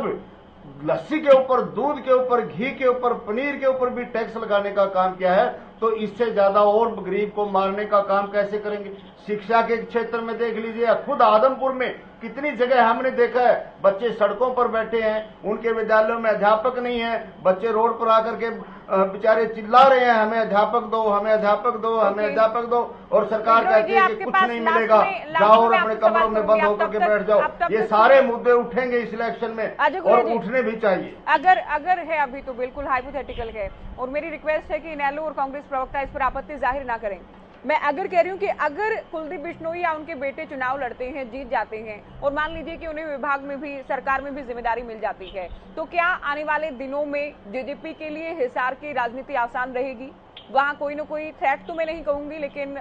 लस्सी के ऊपर, दूध के ऊपर, घी के ऊपर, पनीर के ऊपर भी टैक्स लगाने का काम किया है, तो इससे ज्यादा और गरीब को मारने का काम कैसे करेंगे? शिक्षा के क्षेत्र में देख लीजिए, खुद आदमपुर में कितनी जगह हमने देखा है बच्चे सड़कों पर बैठे हैं, उनके विद्यालयों में अध्यापक नहीं है, बच्चे रोड पर आकर के बेचारे चिल्ला रहे हैं हमें अध्यापक दो, हमें अध्यापक दो, हमें अध्यापक दो, और सरकार कहती है कि कुछ नहीं मिलेगा, जाओ और अपने कमरों में बंद होकर के बैठ जाओ। ये सारे मुद्दे उठेंगे इस इलेक्शन में और उठने भी चाहिए। अगर है अभी तो बिल्कुल हाइपोथेटिकल है, और मेरी रिक्वेस्ट है कि इनेलो और कांग्रेस प्रवक्ता इस पर आपत्ति जाहिर ना करें। मैं अगर कह रही हूँ कि अगर कुलदीप बिश्नोई या उनके बेटे चुनाव लड़ते हैं, जीत जाते हैं, और मान लीजिए कि उन्हें विभाग में भी, सरकार में भी जिम्मेदारी मिल जाती है, तो क्या आने वाले दिनों में जेजेपी के लिए हिसार की राजनीति आसान रहेगी? वहां कोई ना कोई थ्रेट तो मैं नहीं कहूंगी, लेकिन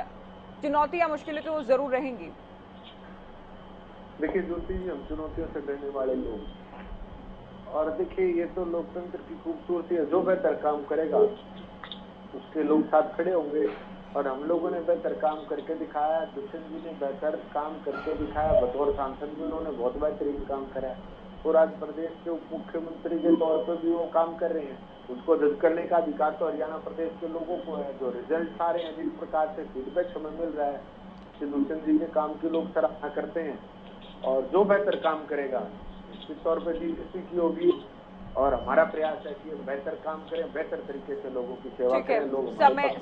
चुनौती या मुश्किलें तो जरूर रहेंगी। देखिए ज्योति जी, हम चुनौतियों से डरने वाले लोग, और देखिए ये तो लोकतंत्र की खूबसूरती है, जो बेहतर काम करेगा उसके लोग साथ खड़े होंगे, और हम लोगों ने बेहतर काम करके दिखाया। दुष्यंत जी ने बेहतर काम करके दिखाया, बतौर सांसद भी उन्होंने बहुत बेहतरीन काम करा, और आज प्रदेश के उप मुख्यमंत्री के तौर पर भी वो काम कर रहे हैं। उनको जज करने का अधिकार तो हरियाणा प्रदेश के लोगों को है। जो रिजल्ट आ रहे हैं, जिस प्रकार से फीडबैक हमें मिल रहा है कि दुष्यंत जी के काम की लोग सराहना करते हैं, और जो बेहतर काम करेगा निश्चित तौर पर जीत की होगी, और हमारा प्रयास है कि बेहतर काम करें, बेहतर तरीके से लोगों की सेवा करें। लोग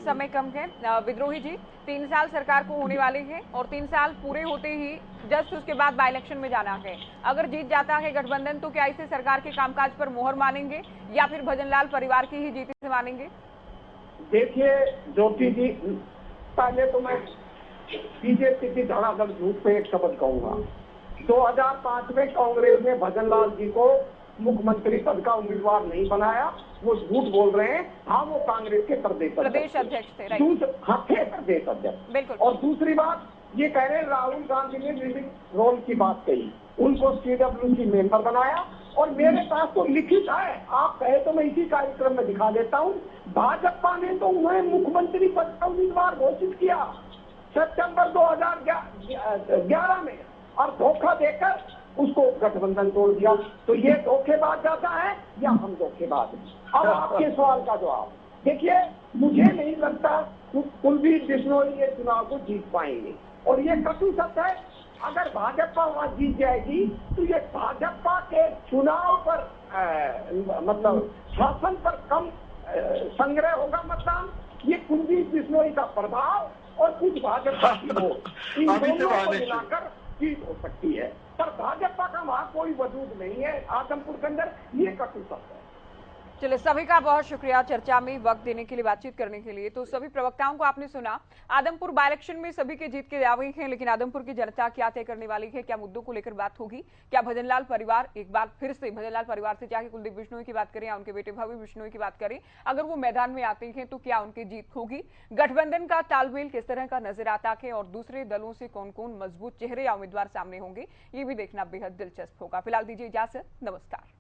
समय कम है विद्रोही जी, 3 साल सरकार को होने वाले हैं, और 3 साल पूरे होते ही जस्ट उसके बाद बाई इलेक्शन में जाना है। अगर जीत जाता है गठबंधन, तो क्या इसे सरकार के कामकाज पर मोहर मानेंगे, या फिर भजनलाल परिवार की ही जीत से मानेंगे? देखिए ज्योति जी, पहले तो मैं बीजेपी की धड़ाधड़ झूठ पे एक शब्द कहूंगा। 2005 में कांग्रेस ने भजनलाल जी को मुख्यमंत्री पद का उम्मीदवार नहीं बनाया, वो झूठ बोल रहे हैं। हाँ, वो कांग्रेस के प्रदेश अध्यक्ष थे, हाँ थे प्रदेश अध्यक्ष। बिल्कुल। और दूसरी बात ये कह रहे हैं राहुल गांधी ने लिमिट रोल की बात कही, उनको CWC मेंबर बनाया, और मेरे पास तो लिखित है, आप कहे तो मैं इसी कार्यक्रम में दिखा देता हूँ। भाजपा ने तो उन्हें मुख्यमंत्री पद का उम्मीदवार घोषित किया सितंबर 2011 में, और धोखा देकर उसको गठबंधन तोड़ दिया। तो ये धोखेबाज जाता है या हम धोखेबाज? अब आपके सवाल का जवाब देखिए, मुझे नहीं लगता कुलदीप बिश्नोई ये चुनाव को जीत पाएंगे, और ये कटु सत्य है। अगर भाजपा वहां जीत जाएगी तो ये भाजपा के चुनाव पर मतलब शासन पर कम संग्रह होगा मतदान। ये कुलदीप बिश्नोई का प्रभाव और कुछ भाजपा की वोट, इन दोनों को मिलाकर जीत हो सकती है, पर भाजपा का वहां कोई वजूद नहीं है आदमपुर के अंदर, ये कटु सत्य है। चलिए, सभी का बहुत शुक्रिया चर्चा में वक्त देने के लिए, बातचीत करने के लिए। तो सभी प्रवक्ताओं को आपने सुना। आदमपुर बाई इलेक्शन में सभी के जीत के दावे हैं, लेकिन आदमपुर की जनता क्या तय करने वाली है, क्या मुद्दों को लेकर बात होगी? क्या भजनलाल परिवार एक बार फिर से, भजनलाल परिवार से चाहे कुलदीप बिश्नोई की बात करें या उनके बेटे भव्य बिश्नोई की बात करें, अगर वो मैदान में आते हैं तो क्या उनकी जीत होगी? गठबंधन का तालमेल किस तरह का नजर आता है, और दूसरे दलों से कौन कौन मजबूत चेहरे या उम्मीदवार सामने होंगे, ये भी देखना बेहद दिलचस्प होगा। फिलहाल दीजिए इजाजत, नमस्कार।